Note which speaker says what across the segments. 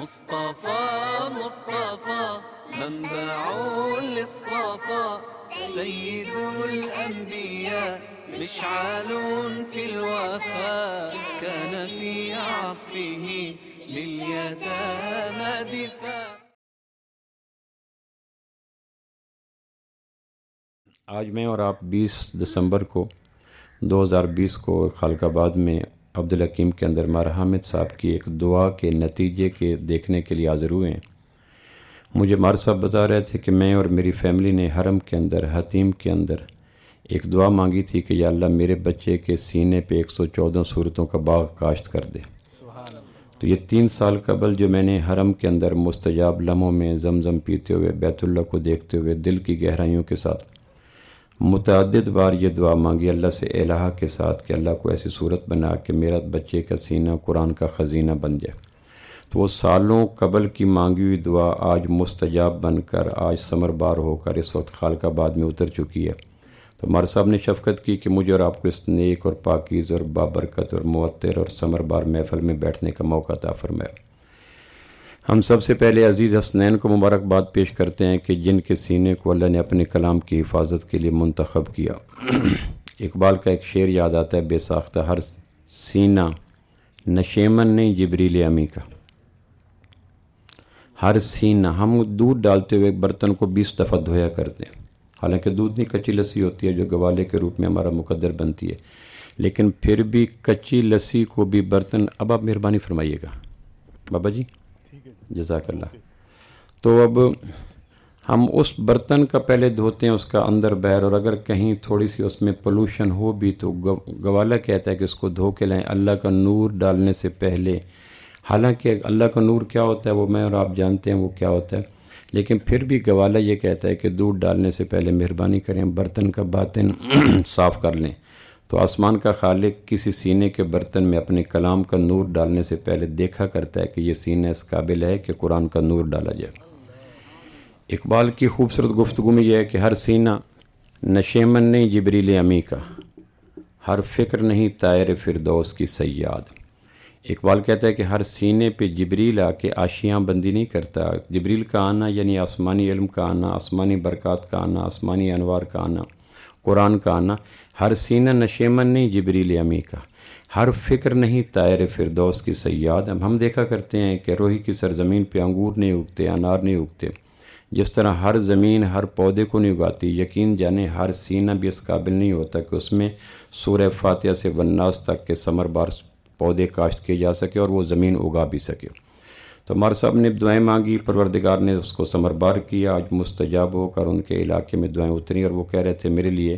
Speaker 1: مصطفى مصطفى منبع للصفا سيد الأنبياء مشعل في الوفاء كان في عطفه لليتامى دفاع.
Speaker 2: آج میں اور آپ 20 دسمبر کو 2020 کو خالق آباد میں عبدالحکیم کے اندر مار حامد صاحب کی ایک دعا کے نتیجے کے دیکھنے کے لیے حاضر ہوئے ہیں. مجھے مار صاحب بتا رہے تھے کہ میں اور میری فیملی نے حرم کے اندر حتیم کے اندر ایک دعا مانگی تھی کہ یا اللہ میرے بچے کے سینے پہ 114 صورتوں کا باغ کاشت کر دے. تو یہ 3 سال قبل جو میں نے حرم کے اندر مستجاب لمحوں میں زمزم پیتے ہوئے بیت اللہ کو دیکھتے ہوئے دل کی گہرائیوں کے ساتھ متعدد بار یہ دعا مانگی اللہ سے الہ کے ساتھ کہ اللہ کو ایسی صورت بنا کہ میرا بچے کا سینہ قرآن کا خزینہ بن جائے. تو وہ سالوں قبل کی مانگی ہوئی دعا آج مستجاب بن کر آج ثمر بار ہو کر اس وقت خالق آباد میں اتر چکی ہے. تو ہمارے صاحب نے شفقت کی کہ مجھے اور آپ کو اس نیک اور پاکیز اور بابرکت اور معطر اور ثمر بار محفل میں بیٹھنے کا موقع عطا فرمایا. ہم سب سے پہلے عزیز حسنین کو مبارکباد پیش کرتے ہیں کہ جن کے سینے کو اللہ نے اپنے کلام کی حفاظت کے لیے منتخب کیا. اقبال کا ایک شعر یاد آتا ہے بے ساختہ ہر سینہ نشیمن نہیں جبریل امی کا. ہر سینہ ہم دودھ ڈالتے ہوئے برتن کو 20 دفعہ دھویا کرتے ہیں. حالانکہ دودھ نہیں کچی لسی ہوتی ہے جو گوالے کے روپ میں ہمارا مقدر بنتی ہے، لیکن پھر بھی کچی لسی کو بھی برتن. اب آپ مہربانی فرمائیے گا بابا جی، جزاک اللہ. تو اب ہم اس برتن کا پہلے دھوتے ہیں، اس کا اندر باہر، اور اگر کہیں تھوڑی سی اس میں پولوشن ہو بھی تو گوالا کہتا ہے کہ اس کو دھو کے لائیں اللہ کا نور ڈالنے سے پہلے. حالانکہ اللہ کا نور کیا ہوتا ہے وہ میں اور آپ جانتے ہیں وہ کیا ہوتا ہے، لیکن پھر بھی گوالا یہ کہتا ہے کہ دودھ ڈالنے سے پہلے مہربانی کریں برتن کا باطن صاف کر لیں. تو آسمان کا خالق کسی سینے کے برتن میں اپنے کلام کا نور ڈالنے سے پہلے دیکھا کرتا ہے کہ یہ سینہ اس قابل ہے کہ قرآن کا نور ڈالا جائے. اقبال کی خوبصورت گفتگو میں یہ ہے کہ ہر سینہ نشیمن نہیں جبریل امی کا، ہر فکر نہیں طائر فردوس کی صیاد. اقبال کہتا ہے کہ ہر سینے پہ جبریل آ کے آشیاں بندی نہیں کرتا. جبریل کا آنا یعنی آسمانی علم کا آنا، آسمانی برکات کا آنا، آسمانی انوار کا آنا، قرآن کا آنا. ہر سینہ نشیمن نہیں جبریل امی کا، ہر فکر نہیں طائر فردوس کی صیاد. ہم دیکھا کرتے ہیں کہ روحی کی سرزمین پہ انگور نہیں اگتے، انار نہیں اگتے. جس طرح ہر زمین ہر پودے کو نہیں اگاتی، یقین جانے ہر سینہ بھی اس قابل نہیں ہوتا کہ اس میں سورہ فاتحہ سے والناس تک کے ثمر بار پودے کاشت کیے جا سکے اور وہ زمین اگا بھی سکے. تو ہمارے صاحب نے دعائیں مانگی، پروردگار نے اس کو ثمر بار کیا. آج مستجاب ہو کر ان کے علاقے میں دعائیں اتری اور وہ کہہ رہے تھے میرے لیے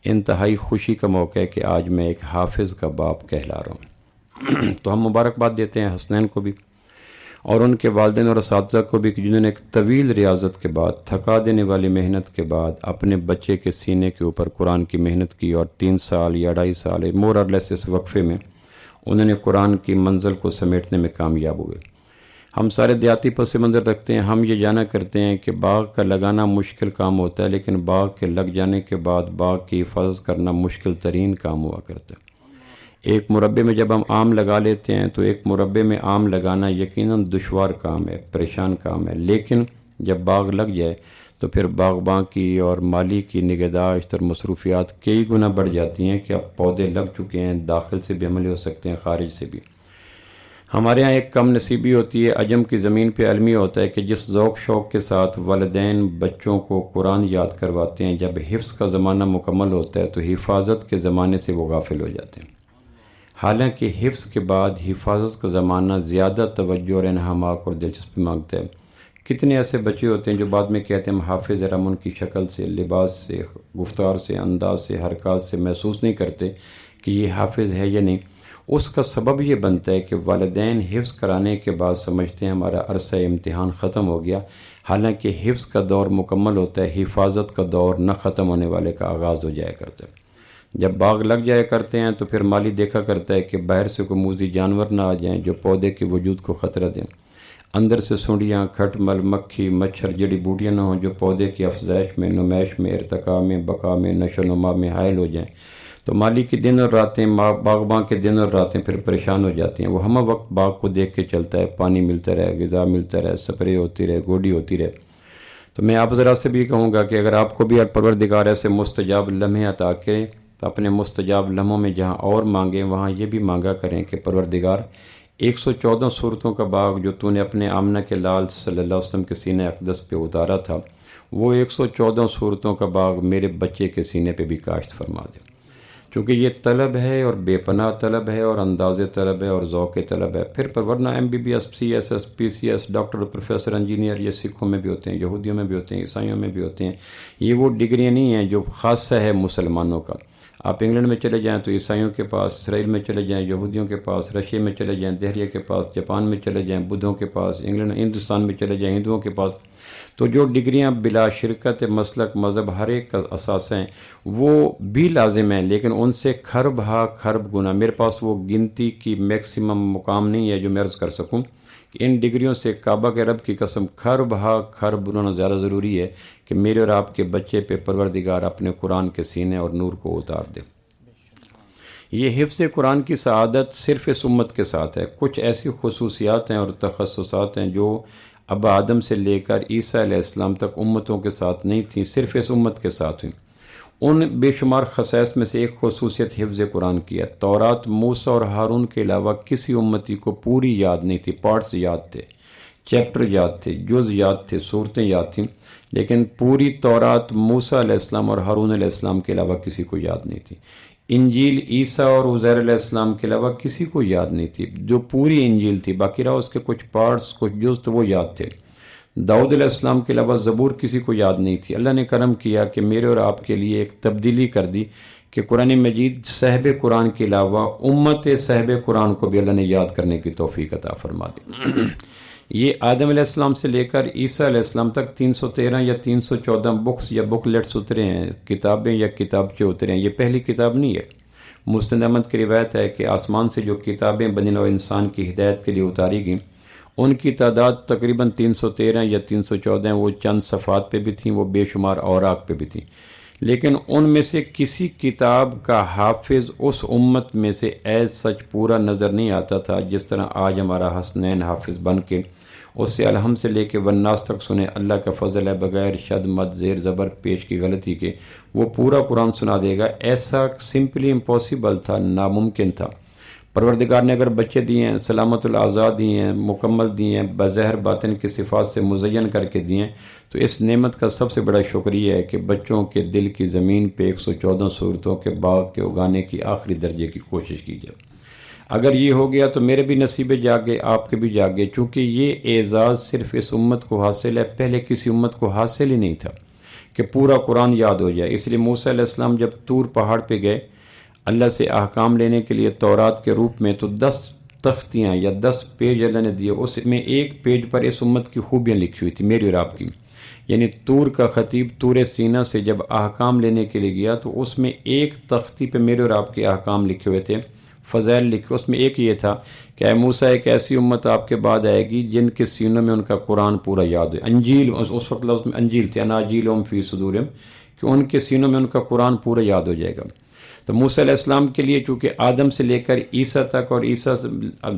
Speaker 2: انتہائی خوشی کا موقع ہے کہ آج میں ایک حافظ کا باپ کہلا رہا ہوں. تو ہم مبارکباد دیتے ہیں حسنین کو بھی اور ان کے والدین اور اساتذہ کو بھی کہ جنہوں نے ایک طویل ریاضت کے بعد، تھکا دینے والی محنت کے بعد اپنے بچے کے سینے کے اوپر قرآن کی محنت کی اور 3 سال یا 2.5 سال مور اور لیس اس وقفے میں انہوں نے قرآن کی منزل کو سمیٹنے میں کامیاب ہوئے. ہم سارے دیہاتی پس منظر رکھتے ہیں، ہم یہ جانا کرتے ہیں کہ باغ کا لگانا مشکل کام ہوتا ہے، لیکن باغ کے لگ جانے کے بعد باغ کی حفاظت کرنا مشکل ترین کام ہوا کرتا ہے. ایک مربے میں جب ہم آم لگا لیتے ہیں تو ایک مربے میں آم لگانا یقیناً دشوار کام ہے، پریشان کام ہے، لیکن جب باغ لگ جائے تو پھر باغباں کی اور مالی کی نگہداشت اور مصروفیات کئی گنا بڑھ جاتی ہیں کہ اب پودے لگ چکے ہیں، داخل سے بھی عملی ہو سکتے ہیں، خارج سے بھی. ہمارے ہاں ایک کم نصیبی ہوتی ہے، عجم کی زمین پہ علمی ہوتا ہے کہ جس ذوق شوق کے ساتھ والدین بچوں کو قرآن یاد کرواتے ہیں، جب حفظ کا زمانہ مکمل ہوتا ہے تو حفاظت کے زمانے سے وہ غافل ہو جاتے ہیں. حالانکہ حفظ کے بعد حفاظت کا زمانہ زیادہ توجہ اور انہماک اور دلچسپی مانگتا ہے. کتنے ایسے بچے ہوتے ہیں جو بعد میں کہتے ہیں ہم حافظ ہیں، ہم ان کی شکل سے، لباس سے، گفتار سے، انداز سے، حرکات سے محسوس نہیں کرتے کہ یہ حافظ ہے یا نہیں. اس کا سبب یہ بنتا ہے کہ والدین حفظ کرانے کے بعد سمجھتے ہیں ہمارا عرصہ امتحان ختم ہو گیا، حالانکہ حفظ کا دور مکمل ہوتا ہے، حفاظت کا دور نہ ختم ہونے والے کا آغاز ہو جایا کرتا ہے. جب باغ لگ جایا کرتے ہیں تو پھر مالی دیکھا کرتا ہے کہ باہر سے کوئی موذی جانور نہ آ جائیں جو پودے کے وجود کو خطرہ دیں، اندر سے سنڈیاں، کھٹ مل، مکھی، مچھر، جڑی بوٹیاں نہ ہوں جو پودے کی افزائش میں، نمائش میں، ارتقاء میں، بقا میں، نشو و نما میں حائل ہو جائیں. تو مالی کی دن اور راتیں، باغباں کے دن اور راتیں پھر پریشان ہو جاتی ہیں. وہ ہمہ وقت باغ کو دیکھ کے چلتا ہے، پانی ملتا رہے، غذا ملتا رہے، سپرے ہوتی رہے، گوڈی ہوتی رہے. تو میں آپ ذرا سے بھی کہوں گا کہ اگر آپ کو بھی پروردگار ایسے مستجاب لمحے عطا کرے تو اپنے مستجاب لمحوں میں جہاں اور مانگیں وہاں یہ بھی مانگا کریں کہ پروردگار 114 صورتوں کا باغ جو تو نے اپنے آمنہ کے لال صلی اللہ علیہ وسلم کے سینہ اقدس پہ اتارا تھا، وہ 114 صورتوں کا باغ میرے بچے کے سینے پہ بھی کاشت فرما دے. چونکہ یہ طلب ہے اور بے پناہ طلب ہے اور انداز طلب ہے اور ذوق طلب ہے. پھر ورنہ MBBS CS PCS doctor professor engineer یہ سکھوں میں بھی ہوتے ہیں، یہودیوں میں بھی ہوتے ہیں، عیسائیوں میں بھی ہوتے ہیں. یہ وہ ڈگریاں نہیں ہیں جو خاصہ ہے مسلمانوں کا. آپ انگلینڈ میں چلے جائیں تو عیسائیوں کے پاس، اسرائیل میں چلے جائیں یہودیوں کے پاس، رشیا میں چلے جائیں دہریہ کے پاس، جاپان میں چلے جائیں بدھوں کے پاس، ہندوستان میں چلے جائیں ہندوؤں کے پاس. تو جو ڈگریاں بلا شرکت مسلک مذہب ہر ایک کا اساس ہیں وہ بھی لازم ہیں، لیکن ان سے کھرب ہا کھرب گنا. میرے پاس وہ گنتی کی میکسیمم مقام نہیں ہے جو میں عرض کر سکوں کہ ان ڈگریوں سے کعبہ کے رب کی قسم کھرب ہا کھرب گنا زیادہ ضروری ہے کہ میرے اور آپ کے بچے پہ پروردگار اپنے قرآن کے سینے اور نور کو اتار دے. یہ حفظ قرآن کی سعادت صرف اس امت کے ساتھ ہے. کچھ ایسی خصوصیات ہیں اور تخصصات ہیں جو ابا آدم سے لے کر عیسیٰ علیہ السلام تک امتوں کے ساتھ نہیں تھیں، صرف اس امت کے ساتھ ہوئیں. ان بے شمار خصائص میں سے ایک خصوصیت حفظ قرآن کی ہے. تورات موسیٰ اور ہارون کے علاوہ کسی امتی کو پوری یاد نہیں تھی. پارٹس یاد تھے، چیپٹر یاد تھے، جز یاد تھے، صورتیں یاد تھیں، لیکن پوری تورات موسیٰ علیہ السلام اور ہارون علیہ السلام کے علاوہ کسی کو یاد نہیں تھی. انجیل عیسیٰ اور عزیر علیہ السلام کے علاوہ کسی کو یاد نہیں تھی. جو پوری انجیل تھی، باقی رہا اس کے کچھ پارٹس، کچھ جز تو وہ یاد تھے. داؤد علیہ السلام کے علاوہ زبور کسی کو یاد نہیں تھی. اللہ نے کرم کیا کہ میرے اور آپ کے لیے ایک تبدیلی کر دی کہ قرآن مجید صاحب قرآن کے علاوہ امت صاحب قرآن کو بھی اللہ نے یاد کرنے کی توفیق عطا فرما دی. یہ آدم علیہ السلام سے لے کر عیسیٰ علیہ السلام تک 313 یا 314 بکس یا بک لیٹس اترے ہیں، کتابیں یا کتابچے اترے ہیں. یہ پہلی کتاب نہیں ہے. مسند احمد کی روایت ہے کہ آسمان سے جو کتابیں بنی نوع انسان کی ہدایت کے لیے اتاری گئیں ان کی تعداد تقریباً 313 یا 314. وہ چند صفحات پہ بھی تھیں، وہ بے شمار اوراق پہ بھی تھیں، لیکن ان میں سے کسی کتاب کا حافظ اس امت میں سے ایز سچ پورا نظر نہیں آتا تھا جس طرح آج ہمارا حسنین حافظ بن کے اس سے الحمد سے لے کے والناس تک سنے. اللہ کا فضل ہے، بغیر شد مد زیر زبر پیش کی غلطی کے وہ پورا قرآن سنا دے گا. ایسا سمپلی امپاسبل تھا، ناممکن تھا. پروردگار نے اگر بچے دیے ہیں، سلامت الاعضاء دیے ہیں، مکمل دیے ہیں، بظاہر باطن کی صفات سے مزین کر کے دیے ہیں، تو اس نعمت کا سب سے بڑا شکریہ ہے کہ بچوں کے دل کی زمین پہ 114 صورتوں کے باغ کے اگانے کی آخری درجے کی کوشش کی جائے. اگر یہ ہو گیا تو میرے بھی نصیبے جاگے، آپ کے بھی جاگے، چونکہ یہ اعزاز صرف اس امت کو حاصل ہے. پہلے کسی امت کو حاصل ہی نہیں تھا کہ پورا قرآن یاد ہو جائے. اس لیے موسیٰ علیہ السلام جب طور پہاڑ پہ گئے اللہ سے احکام لینے کے لیے تورات کے روپ میں، تو 10 تختیاں یا 10 پیج اللہ نے دیے. اس میں ایک پیج پر اس امت کی خوبیاں لکھی ہوئی تھی، میری اور آپ کی. یعنی طور کا خطیب طور سینہ سے جب احکام لینے کے لیے گیا تو اس میں ایک تختی پہ میرے اور آپ کے احکام لکھے ہوئے تھے، فضائل لکھے. اس میں ایک یہ تھا کہ اے موسیٰ، ایک ایسی امت آپ کے بعد آئے گی جن کے سینوں میں ان کا قرآن پورا یاد ہے. انجیل اس وقت لفظ میں انجیل تھے، اناجیلہم فی صدورہم، کہ ان کے سینوں میں ان کا قرآن پورا یاد ہو جائے گا. تو موسیٰ علیہ السلام کے لیے چونکہ آدم سے لے کر عیسیٰ تک اور عیسیٰ سے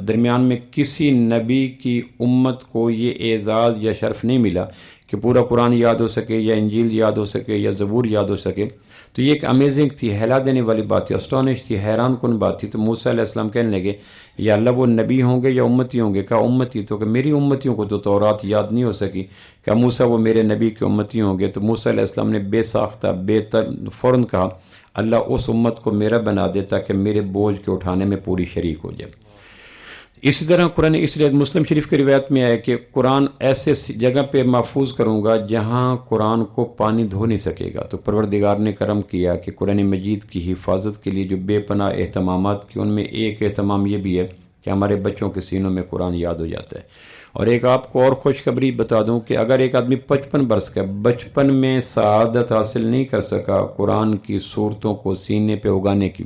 Speaker 2: درمیان میں کسی نبی کی امت کو یہ اعزاز یا شرف نہیں ملا کہ پورا قرآن یاد ہو سکے یا انجیل یاد ہو سکے یا زبور یاد ہو سکے. تو یہ ایک امیزنگ تھی، ہلا دینے والی بات تھی، اسٹونش تھی، حیران کن بات تھی. تو موسیٰ علیہ السلام کہنے لگے یا اللہ وہ نبی ہوں گے یا امتی ہوں گے؟ کہا امتی. تو کہ میری امتیوں کو تو تورات یاد نہیں ہو سکی. کہا موسیٰ وہ میرے نبی کے امتی ہوں گے. تو موسیٰ علیہ السلام نے بے ساختہ فوراً کہا اللہ اس امت کو میرا بنا دے تاکہ میرے بوجھ کے اٹھانے میں پوری شریک ہو جائے. اسی طرح قرآن، اس لیے مسلم شریف کی روایت میں آئے کہ قرآن ایسے جگہ پہ محفوظ کروں گا جہاں قرآن کو پانی دھو نہیں سکے گا. تو پروردگار نے کرم کیا کہ قرآن مجید کی حفاظت کے لیے جو بے پناہ اہتمامات کی، ان میں ایک اہتمام یہ بھی ہے کہ ہمارے بچوں کے سینوں میں قرآن یاد ہو جاتا ہے. اور ایک آپ کو اور خوشخبری بتا دوں کہ اگر ایک آدمی 55 برس کا بچپن میں سعادت حاصل نہیں کر سکا قرآن کی صورتوں کو سینے پہ اگانے کی،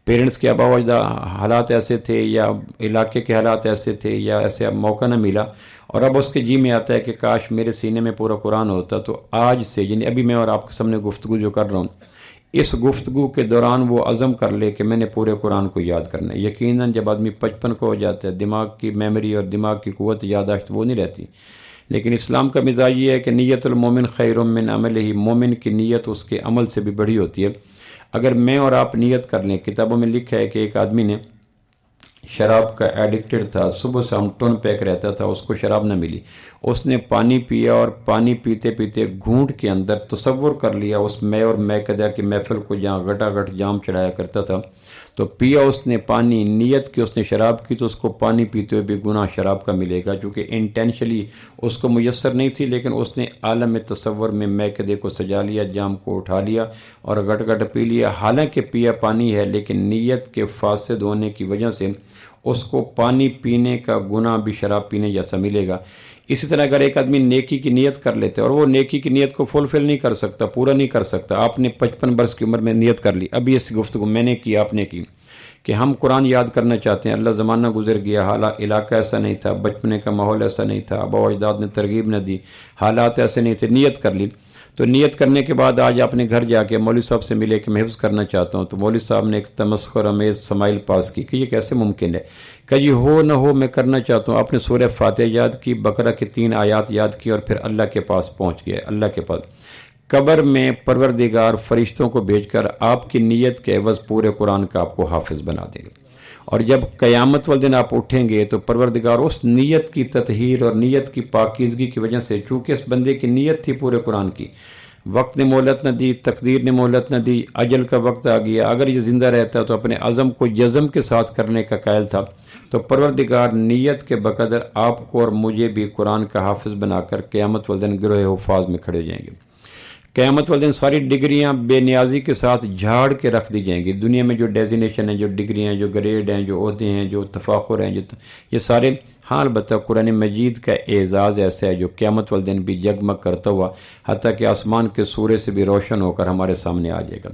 Speaker 2: پیرنٹس کے آبا و اجداد حالات ایسے تھے یا علاقے کے حالات ایسے تھے یا ایسے موقع نہ ملا، اور اب اس کے جی میں آتا ہے کہ کاش میرے سینے میں پورا قرآن ہوتا، تو آج سے، یعنی ابھی میں اور آپ کے سامنے گفتگو جو کر رہا ہوں، اس گفتگو کے دوران وہ عزم کر لے کہ میں نے پورے قرآن کو یاد کرنا ہے۔ یقیناً جب آدمی 55 کو ہو جاتا ہے دماغ کی میموری اور دماغ کی قوت یادداشت وہ نہیں رہتی، لیکن اسلام کا مزاج یہ ہے کہ نیت المومن خیر من عملہ، مومن کی نیت اس کے عمل سے بھی بڑی ہوتی ہے۔ اگر میں اور آپ نیت کر لیں، کتابوں میں لکھا ہے کہ ایک آدمی نے شراب کا ایڈکٹڈ تھا، صبح شام ٹون پیک رہتا تھا، اس کو شراب نہ ملی، اس نے پانی پیا اور پانی پیتے پیتے گھونٹ کے اندر تصور کر لیا اس میں اور میکدہ کی محفل کو جہاں گٹا گٹ جام چڑھایا کرتا تھا، تو پیا اس نے پانی، نیت کی اس نے شراب کی، تو اس کو پانی پیتے ہوئے بھی گناہ شراب کا ملے گا، چونکہ انٹینشلی اس کو میسر نہیں تھی، لیکن اس نے عالم تصور میں میکدے کو سجا لیا، جام کو اٹھا لیا اور گٹ گٹ پی لیا، حالانکہ پیا پانی ہے لیکن نیت کے فاسد ہونے کی وجہ سے اس کو پانی پینے کا گناہ بھی شراب پینے جیسا ملے گا۔ اسی طرح اگر ایک آدمی نیکی کی نیت کر لیتے اور وہ نیکی کی نیت کو فلفل نہیں کر سکتا، پورا نہیں کر سکتا، آپ نے 55 برس کی عمر میں نیت کر لی، ابھی اس گفتگو میں نے کی، آپ نے کی کہ ہم قرآن یاد کرنا چاہتے ہیں، اللہ زمانہ گزر گیا، علاقہ ایسا نہیں تھا، بچپنے کا ماحول ایسا نہیں تھا، آبا و اجداد نے ترغیب نہ دی، حالات ایسے نہیں تھے، نیت کر لی۔ تو نیت کرنے کے بعد آج اپنے گھر جا کے مولوی صاحب سے ملے کہ میں حفظ کرنا چاہتا ہوں، تو مولوی صاحب نے ایک تمسخر امیز سمائل پاس کی کہ یہ کیسے ممکن ہے، کہ یہ ہو نہ ہو میں کرنا چاہتا ہوں۔ آپ نے سورہ فاتحہ یاد کی، بقرہ کی 3 آیات یاد کی اور پھر اللہ کے پاس پہنچ گئے۔ اللہ کے پاس قبر میں پروردگار فرشتوں کو بھیج کر آپ کی نیت کے عوض پورے قرآن کا آپ کو حافظ بنا دے گا، اور جب قیامت والے دن آپ اٹھیں گے تو پروردگار اس نیت کی تطہیر اور نیت کی پاکیزگی کی وجہ سے، چونکہ اس بندے کی نیت تھی پورے قرآن کی، وقت نے مہلت نہ دی، تقدیر نے مہلت نہ دی، اجل کا وقت آ گیا، اگر یہ زندہ رہتا تو اپنے عزم کو جزم کے ساتھ کرنے کا قائل تھا، تو پروردگار نیت کے بقدر آپ کو اور مجھے بھی قرآن کا حافظ بنا کر قیامت والے دن گروہ حفاظ میں کھڑے جائیں گے۔ قیامت والے دن ساری ڈگریاں بے نیازی کے ساتھ جھاڑ کے رکھ دی جائیں گی۔ دنیا میں جو ڈیزینیشن ہیں، جو ڈگریاں ہیں، جو گریڈ ہیں، جو عہدے ہیں، جو تفاخر ہیں، یہ سارے، ہاں البتہ قرآن مجید کا اعزاز ایسا ہے جو قیامت والے دن بھی جگمگ کرتا ہوا حتیٰ کہ آسمان کے سورج سے بھی روشن ہو کر ہمارے سامنے آ جائے گا۔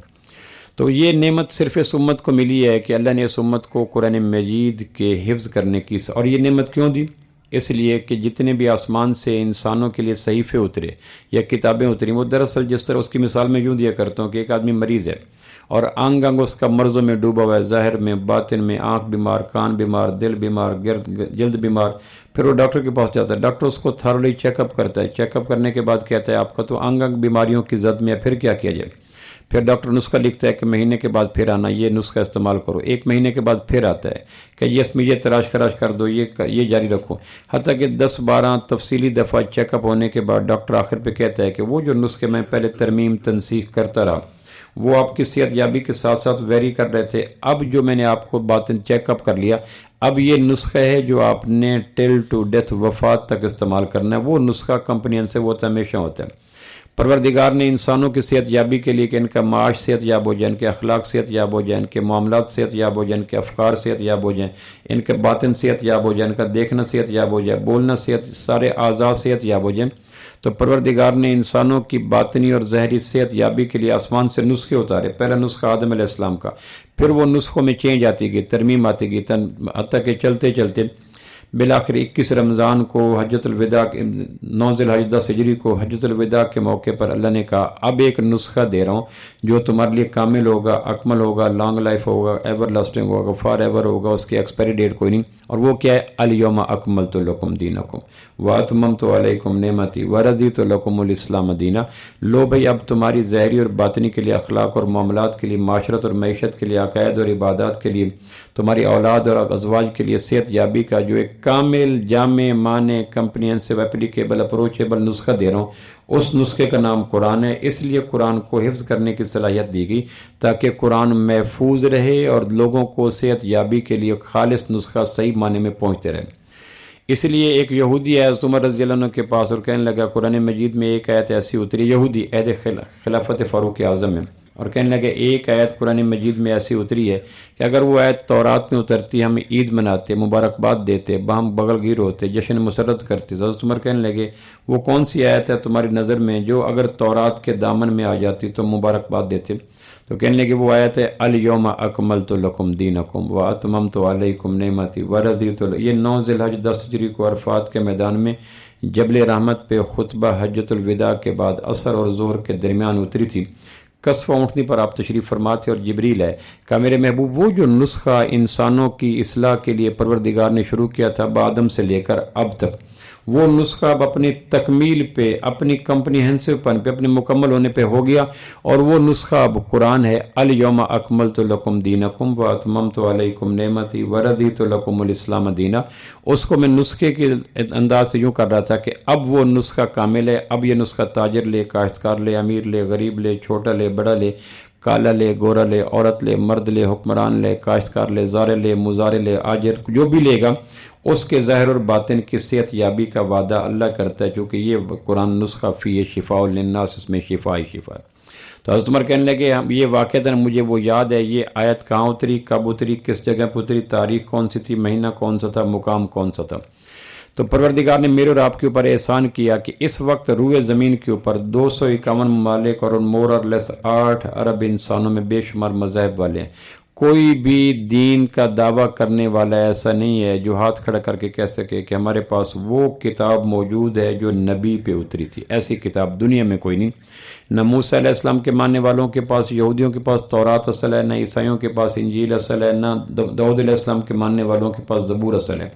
Speaker 2: تو یہ نعمت صرف اس امت کو ملی ہے کہ اللہ نے اس امت کو قرآن مجید کے حفظ کرنے کی، اور یہ نعمت کیوں دی؟ اس لیے کہ جتنے بھی آسمان سے انسانوں کے لیے صحیفے اترے یا کتابیں اتری، وہ دراصل جس طرح اس کی مثال میں یوں دیا کرتا ہوں کہ ایک آدمی مریض ہے اور انگ انگ اس کا مرضوں میں ڈوبا ہوا ہے، ظاہر میں، باطن میں، آنکھ بیمار، کان بیمار، دل بیمار، جلد بیمار، پھر وہ ڈاکٹر کے پاس جاتا ہے، ڈاکٹر اس کو تھارلی چیک اپ کرتا ہے، چیک اپ کرنے کے بعد کہتا ہے آپ کا تو انگ انگ بیماریوں کی زد میں ہے، پھر کیا کیا جائے؟ پھر ڈاکٹر نسخہ لکھتا ہے کہ مہینے کے بعد پھر آنا، یہ نسخہ استعمال کرو، 1 مہینے کے بعد پھر آتا ہے کہ یہ اس میں یہ تراش خراش کر دو، یہ جاری رکھو، حتیٰ کہ 10-12 تفصیلی دفعہ چیک اپ ہونے کے بعد ڈاکٹر آخر پہ کہتا ہے کہ وہ جو نسخے میں پہلے ترمیم تنسیخ کرتا رہا وہ آپ کی صحت یابی کے ساتھ ساتھ ویری کر رہے تھے، اب جو میں نے آپ کو باطن چیک اپ کر لیا، اب یہ نسخہ ہے جو آپ نے ٹل ٹو ڈیتھ، وفات تک استعمال کرنا ہے، وہ نسخہ کمپنین سے وہ ہمیشہ ہوتا ہے۔ پروردگار نے انسانوں کی صحت یابی کے لیے کہ ان کا معاش صحت یاب ہو جائے، ان کے اخلاق صحت یاب ہو جائے، ان کے معاملات صحت یاب ہو جائے، ان کے افکار صحت یاب ہو جائیں، ان کے باطن صحت یاب ہو جائے، ان کا دیکھنا صحت یاب ہو جائے، بولنا صحت، سارے اعضاء صحت یاب ہو جائیں، تو پروردگار نے انسانوں کی باطنی اور ظاہری صحت یابی کے لیے آسمان سے نسخے اتارے۔ پہلا نسخہ آدم علیہ السلام کا، پھر وہ نسخوں میں چینج آتی گئی، ترمیم آتی گئی، حتیٰ کہ چلتے چلتے بالآخر 21 رمضان کو حجۃ الوداع، 9 ذی الحجہ 10 ہجری کو حجۃ الوداع کے موقع پر اللہ نے کہا اب ایک نسخہ دے رہا ہوں جو تمہارے لیے کامل ہوگا، اکمل ہوگا، لانگ لائف ہوگا، ایور لاسٹنگ ہوگا، فار ایور ہوگا، اس کی ایکسپائری ڈیٹ کوئی نہیں، اور وہ کیا ہے؟ الیوم اکملت لکم دینکم واتممت علیکم نعمتی ورضیت لکم الاسلام دینا۔ لو بھائی اب تمہاری ظاہری اور باطنی کے لیے، اخلاق اور معاملات کے لیے، معاشرت اور معیشت کے لیے، عقائد اور عبادات کے لیے، تمہاری اولاد اور ازواج کے لیے صحت یابی کا جو ایک کامل، جامع، معنی، کمپریہنسو، اپلیکیبل، اپروچیبل نسخہ دے رہا ہوں۔ اس نسخے کا نام قرآن ہے، اس لیے قرآن کو حفظ کرنے کی صلاحیت دی گئی تاکہ قرآن محفوظ رہے اور لوگوں کو صحت یابی کے لیے خالص نسخہ صحیح معنی میں پہنچتے رہے۔ اس لیے ایک یہودی آیا عمر رضی اللہ عنہ کے پاس اور کہنے لگا قرآن مجید میں ایک آیت ایسی اتری، یہودی عہد خلافت فاروق اعظم میں، اور کہنے لگے ایک آیت قرآن مجید میں ایسی اتری ہے کہ اگر وہ آیت تورات میں اترتی ہم عید مناتے، مبارکباد دیتے، باہم بغل گیر ہوتے، جشن مسرت کرتے۔ حضرت عمر کہنے لگے وہ کون سی آیت ہے تمہاری نظر میں جو اگر تورات کے دامن میں آ جاتی تو مبارکباد دیتے؟ تو کہنے لگے وہ آیت ہے الیوم اکملت لکم دینکم واتممت علیکم نعمتی ورضیت، یہ 9 ذی الحجہ 10 ہجری کو عرفات کے میدان میں جبل رحمت پہ خطبہ حجۃ الوداع کے بعد عصر اور ظہر کے درمیان اتری تھی۔ قصفہ اونٹنی پر آپ تشریف فرما تھے اور جبریل ہے، کہا میرے محبوب وہ جو نسخہ انسانوں کی اصلاح کے لیے پروردگار نے شروع کیا تھا آدم سے لے کر اب تک، وہ نسخہ اب اپنی تکمیل پہ، اپنی کمپریہنسو پن پہ، اپنے مکمل ہونے پہ ہو گیا، اور وہ نسخہ اب قرآن ہے، الیوم اکملت لکم دینکم واتممت علیکم نعمتی ورضیت لکم الاسلام دینا۔ اس کو میں نسخے کے انداز سے یوں کر رہا تھا کہ اب وہ نسخہ کامل ہے، اب یہ نسخہ تاجر لے، کاشتکار لے، امیر لے، غریب لے، چھوٹا لے، بڑا لے، کالا لے، گورا لے، عورت لے، مرد لے، حکمران لے، کاشتکار لے، زارع لے، مزارع لے، آجر، جو بھی لے گا اس کے ظاہر اور باطن کی صحت یابی کا وعدہ اللہ کرتا ہے، چونکہ یہ قرآن نسخہ فی شفاء للناس، اس میں شفا ہی شفا ہے۔ تو حضرت عمر کہنے لگے یہ واقعہ مجھے وہ یاد ہے، یہ آیت کہاں اتری، کب اتری، کس جگہ پہ اتری، تاریخ کون سی تھی، مہینہ کون سا تھا، مقام کون سا تھا۔ تو پروردگار نے میرے اور آپ کے اوپر احسان کیا کہ اس وقت روئے زمین کے اوپر 251 ممالک اور مور اور لیس 8 ارب انسانوں میں بے شمار مذاہب والے ہیں۔ کوئی بھی دین کا دعویٰ کرنے والا ایسا نہیں ہے جو ہاتھ کھڑا کر کے کہہ سکے کہ ہمارے پاس وہ کتاب موجود ہے جو نبی پہ اتری تھی۔ ایسی کتاب دنیا میں کوئی نہیں، نہ موسیٰ علیہ السلام کے ماننے والوں کے پاس، یہودیوں کے پاس تورات اصل ہے، نہ عیسائیوں کے پاس انجیل اصل ہے، نہ داؤد علیہ السلام کے ماننے والوں کے پاس زبور اصل ہے۔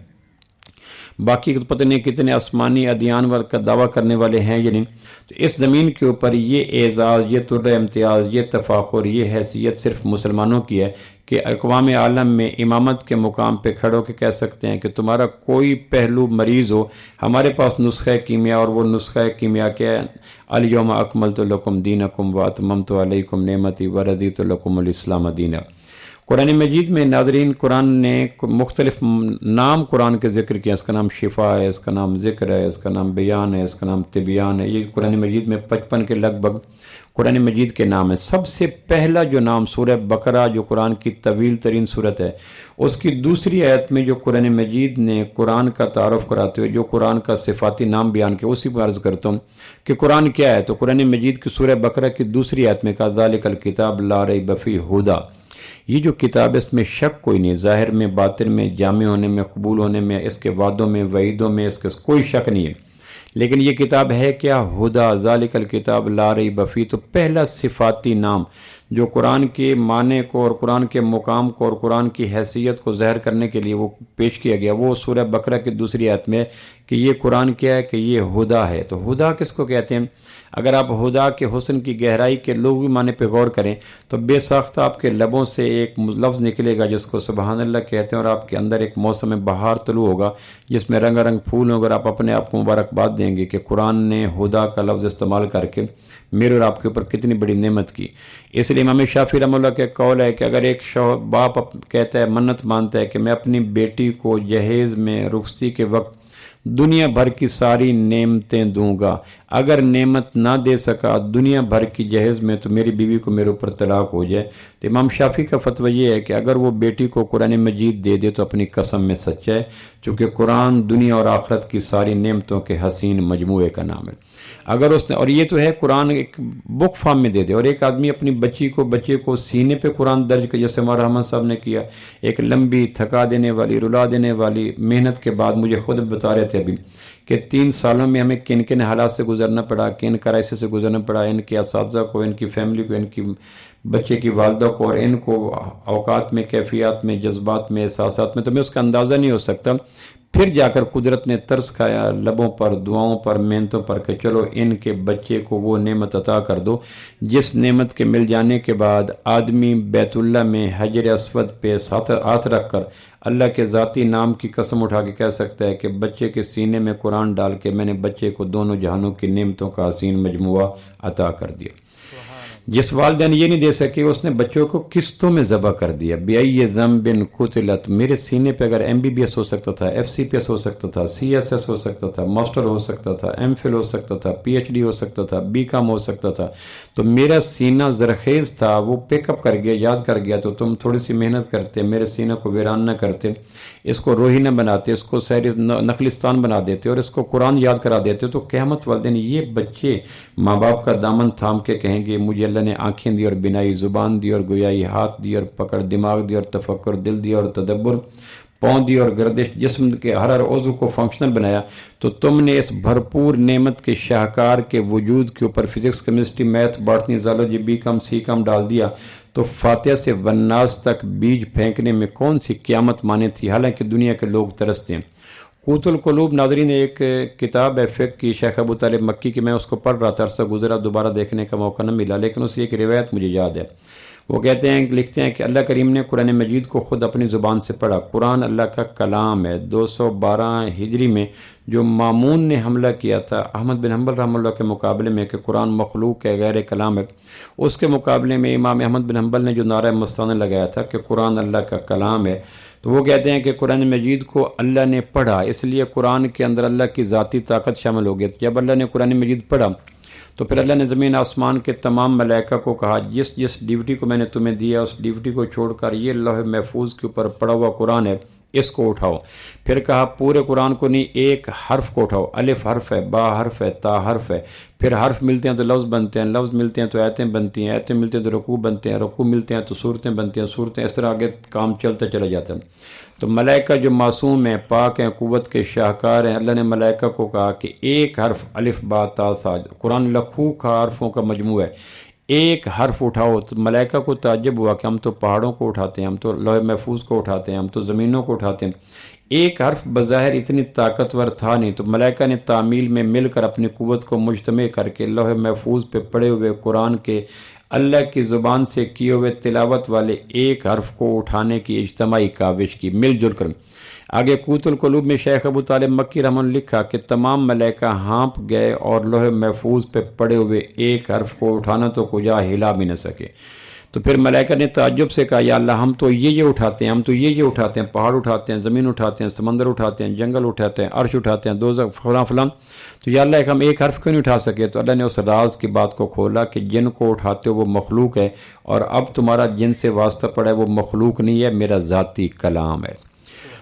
Speaker 2: باقی پتہ نہیں کتنے آسمانی ادیان کا دعویٰ کرنے والے ہیں یا نہیں۔ تو اس زمین کے اوپر یہ اعزاز، یہ طرح امتیاز، یہ تفاخر، یہ حیثیت صرف مسلمانوں کی ہے کہ اقوام عالم میں امامت کے مقام پہ کھڑو کے کہہ سکتے ہیں کہ تمہارا کوئی پہلو مریض ہو، ہمارے پاس نسخہ کیمیا، اور وہ نسخہ کیمیا کیا ہے، الیوم اکملت لکم دینکم واتممت علیکم نعمتی ورضیت لکم الاسلام دینا۔ قرآن مجید میں ناظرین قرآن نے مختلف نام قرآن کے ذکر کیا، اس کا نام شفا ہے، اس کا نام ذکر ہے، اس کا نام بیان ہے، اس کا نام تبیان ہے۔ یہ قرآن مجید میں 55 کے لگ بھگ قرآن مجید کے نام ہے۔ سب سے پہلا جو نام سورہ بقرہ جو قرآن کی طویل ترین صورت ہے، اس کی دوسری آیت میں جو قرآن مجید نے قرآن کا تعارف کراتے ہوئے جو قرآن کا صفاتی نام بیان کیا، اسی پر عرض کرتا ہوں کہ قرآن کیا ہے۔ تو قرآن مجید کی سورہ بقرہ کی دوسری آیت میں کہا ذالک الکتاب لا ریب فیہ ھدی، یہ جو کتاب اس میں شک کوئی نہیں، ظاہر میں، باطن میں، جامع ہونے میں، قبول ہونے میں، اس کے وعدوں میں، وعیدوں میں، اس کے کوئی شک نہیں ہے، لیکن یہ کتاب ہے کیا؟ ھدی، ذالک الکتاب لا ریب فیہ۔ تو پہلا صفاتی نام جو قرآن کے معنی کو اور قرآن کے مقام کو اور قرآن کی حیثیت کو ظاہر کرنے کے لیے وہ پیش کیا گیا، وہ سورہ بقرہ کی دوسری آیت میں کہ یہ قرآن کیا ہے، کہ یہ ھدی ہے۔ تو ھدی کس کو کہتے ہیں؟ اگر آپ ھدی کے حسن کی گہرائی کے لغوی معنی پہ غور کریں تو بے ساختہ آپ کے لبوں سے ایک لفظ نکلے گا جس کو سبحان اللہ کہتے ہیں، اور آپ کے اندر ایک موسم بہار طلوع ہوگا جس میں رنگ رنگ پھول ہوں، اگر آپ اپنے آپ کو مبارکباد دیں گے کہ قرآن نے ھدی کا لفظ استعمال کر کے میرے اور آپ کے اوپر کتنی بڑی نعمت کی۔ اس لیے امام شافعی رحمہ اللہ کا قول ہے کہ اگر ایک باپ کہتا ہے، منت مانتا ہے کہ میں اپنی بیٹی کو جہیز میں رخصتی کے وقت دنیا بھر کی ساری نعمتیں دوں گا، اگر نعمت نہ دے سکا دنیا بھر کی جہیز میں تو میری بیوی کو میرے اوپر طلاق ہو جائے۔ تو امام شافعی کا فتویٰ یہ ہے کہ اگر وہ بیٹی کو قرآن مجید دے دے تو اپنی قسم میں سچا ہے، چونکہ قرآن دنیا اور آخرت کی ساری نعمتوں کے حسین مجموعے کا نام ہے۔ اگر اس نے، اور یہ تو ہے قرآن ایک بک فارم میں دے دے، اور ایک آدمی اپنی بچے کو سینے پہ قرآن درج کر، جیسے ہمارا رحمت صاحب نے کیا، ایک لمبی تھکا دینے والی، رلا دینے والی محنت کے بعد مجھے خود بتا رہے تھے ابھی کہ 3 سالوں میں ہمیں کن کن حالات سے گزرنا پڑا، کن کرائسس سے گزرنا پڑا، ان کے اساتذہ کو، ان کی فیملی کو، ان کی بچے کی والدہ کو، اور ان کو اوقات میں، کیفیات میں، جذبات میں، احساسات میں، تو میں اس کا اندازہ نہیں ہو سکتا۔ پھر جا کر قدرت نے ترس کھایا لبوں پر، دعاؤں پر، محنتوں پر کہ چلو ان کے بچے کو وہ نعمت عطا کر دو جس نعمت کے مل جانے کے بعد آدمی بیت اللہ میں حجر اسود پہ ہاتھ رکھ کر اللہ کے ذاتی نام کی قسم اٹھا کے کہہ سکتا ہے کہ بچے کے سینے میں قرآن ڈال کے میں نے بچے کو دونوں جہانوں کی نعمتوں کا حسین مجموعہ عطا کر دیا۔ جس والدین یہ نہیں دے سکے اس نے بچوں کو قسطوں میں ذبح کر دیا۔ بِأَيِّ ذَنبٍ قُتِلَتْ، میرے سینے پہ اگر MBBS ہو سکتا تھا، FCPS ہو سکتا تھا، CSS ہو سکتا تھا، ماسٹر ہو سکتا تھا، MPhil ہو سکتا تھا، PhD ہو سکتا تھا، BCom ہو سکتا تھا، تو میرا سینہ زرخیز تھا، وہ پک اپ کر گیا، یاد کر گیا، تو تم تھوڑی سی محنت کرتے، میرے سینہ کو ویران نہ کرتے، اس کو روحی نہ بناتے، اس کو سیر نخلستان بنا دیتے اور اس کو قرآن یاد کرا دیتے، تو قیامت والے دن یہ بچے ماں باپ کا دامن تھام کے کہیں گے مجھے اللہ نے آنکھیں دی اور بینائی، زبان دی اور گویائی، ہاتھ دی اور پکڑ، دماغ دی اور تفکر، دل دی اور تدبر، پوندی اور گردش جسم کے ہر عضو کو فنکشنل بنایا، تو تم نے اس بھرپور نعمت کے شاہکار کے وجود کے اوپر physics, chemistry, math, botany, zoology, B com, C com ڈال دیا، تو فاتحہ سے والناس تک بیج پھینکنے میں کون سی قیامت مانے تھی، حالانکہ دنیا کے لوگ ترستے ہیں۔ قوت القلوب ناظرین ایک کتاب ہے فقہ کی، شیخ ابو طالب مکی کی، میں اس کو پڑھ رہا تھا، عرصہ گزرا دوبارہ دیکھنے کا موقع نہ ملا، لیکن اس کی ایک روایت مجھے یاد ہے۔ وہ کہتے ہیں، لکھتے ہیں کہ اللہ کریم نے قرآن مجید کو خود اپنی زبان سے پڑھا۔ قرآن اللہ کا کلام ہے۔ 212 ہجری میں جو مامون نے حملہ کیا تھا احمد بن حنبل رحمہ اللہ کے مقابلے میں کہ قرآن مخلوق ہے، غیر کلام ہے، اس کے مقابلے میں امام احمد بن حنبل نے جو نعرہ مستانہ لگایا تھا کہ قرآن اللہ کا کلام ہے، تو وہ کہتے ہیں کہ قرآن مجید کو اللہ نے پڑھا، اس لیے قرآن کے اندر اللہ کی ذاتی طاقت شامل ہو گئی۔ جب اللہ نے قرآن مجید پڑھا تو پھر اللہ نے زمین آسمان کے تمام ملائکہ کو کہا، جس جس ڈیوٹی کو میں نے تمہیں دیا اس ڈیوٹی کو چھوڑ کر یہ لوح محفوظ کے اوپر پڑا ہوا قرآن ہے، اس کو اٹھاؤ۔ پھر کہا پورے قرآن کو نہیں، ایک حرف کو اٹھاؤ، الف حرف ہے، با حرف ہے، تا حرف ہے، پھر حرف ملتے ہیں تو لفظ بنتے ہیں، لفظ ملتے ہیں تو آیتیں بنتی ہیں، آیتیں ملتے ہیں تو رکوع بنتے ہیں، رکوع ملتے ہیں تو صورتیں بنتی ہیں، صورتیں، اس طرح آگے کام چلتا چلا جاتا ہے۔ تو ملائکہ جو معصوم ہیں، پاک ہیں، قوت کے شاہکار ہیں، اللہ نے ملائکہ کو کہا کہ ایک حرف الف با تا ثا، قرآن لاکھوں کا حرفوں کا مجموعہ ہے، ایک حرف اٹھاؤ۔ تو ملائکہ کو تعجب ہوا کہ ہم تو پہاڑوں کو اٹھاتے ہیں، ہم تو لوح محفوظ کو اٹھاتے ہیں، ہم تو زمینوں کو اٹھاتے ہیں، ایک حرف بظاہر اتنی طاقتور تھا نہیں۔ تو ملائکہ نے تعمیل میں مل کر اپنی قوت کو مجتمع کر کے لوح محفوظ پہ پڑے ہوئے قرآن کے اللہ کی زبان سے کیے ہوئے تلاوت والے ایک حرف کو اٹھانے کی اجتماعی کاوش کی، مل جل کر۔ آگے قوت القلوب میں شیخ ابو طالب مکی رحمہ اللہ لکھا کہ تمام ملائکہ ہانپ گئے اور لوح محفوظ پہ پڑے ہوئے ایک حرف کو اٹھانا تو کجا ہلا بھی نہ سکے۔ تو پھر ملائکہ نے تعجب سے کہا، یا اللہ ہم تو یہ اٹھاتے ہیں، ہم تو یہ اٹھاتے ہیں، پہاڑ اٹھاتے ہیں، زمین اٹھاتے ہیں، سمندر اٹھاتے ہیں، جنگل اٹھاتے ہیں، عرش اٹھاتے ہیں، دوزخ فلاں فلاں، تو یا اللہ ہم ایک حرف کیوں نہیں اٹھا سکے؟ تو اللہ نے اس راز کی بات کو کھولا کہ جن کو اٹھاتے ہو وہ مخلوق ہے، اور اب تمہارا جن سے واسطہ پڑا ہے وہ مخلوق نہیں ہے، میرا ذاتی کلام ہے۔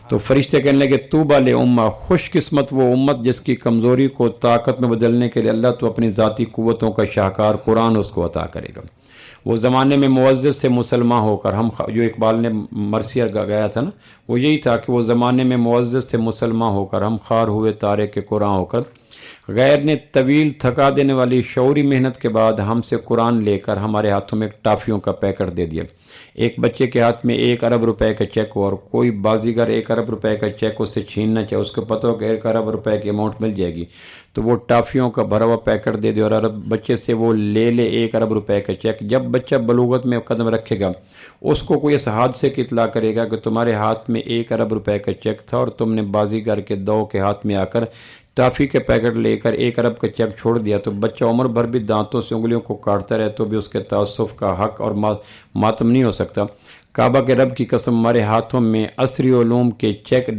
Speaker 2: تو فرشتے کہنے لگے طوبیٰ لامہ، خوش قسمت وہ امت جس کی کمزوری کو طاقت میں بدلنے کے لیے اللہ تو اپنی ذاتی قوتوں کا شاہکار قرآن اس کو عطا کرے گا۔ وہ زمانے میں معزز سے مسلمان ہو کر، ہم جو اقبال نے مرثیہ گایا تھا نا، وہ یہی تھا کہ وہ زمانے میں معزز سے مسلمان ہو کر، ہم خوار ہوئے تارے کے قرآن ہو کر، غیر نے طویل تھکا دینے والی شعوری محنت کے بعد ہم سے قرآن لے کر ہمارے ہاتھوں میں ٹافیوں کا پیکٹ دے دیا۔ ایک بچے کے ہاتھ میں 1 ارب روپے کا چیک ہو اور کوئی بازیگر 1 ارب روپے کا چیک اس سے چھیننا چاہے، اس کو پتہ ہو کہ 1 ارب روپے کی اماؤنٹ مل جائے گی، تو وہ ٹافیوں کا بھرا ہوا پیکٹ دے دے اور بچے سے وہ لے لے 1 ارب روپے کا چیک۔ جب بچہ بلوغت میں قدم رکھے گا، اس کو کوئی اس حادثے کی اطلاع کرے گا کہ تمہارے ہاتھ میں 1 ارب روپے کا چیک تھا اور تم نے بازیگر کے دو کے ہاتھ میں آ کر ٹافی کے پیکٹ لے کر 1 ارب کا چیک چھوڑ دیا، تو بچہ عمر بھر بھی دانتوں سے انگلیوں کو کاٹتا رہے تو بھی اس کے تعصف کا حق اور ماتم نہیں ہو سکتا۔ کعبہ کے رب کی قسم، ہمارے ہاتھوں میں عصری علوم کے چیک،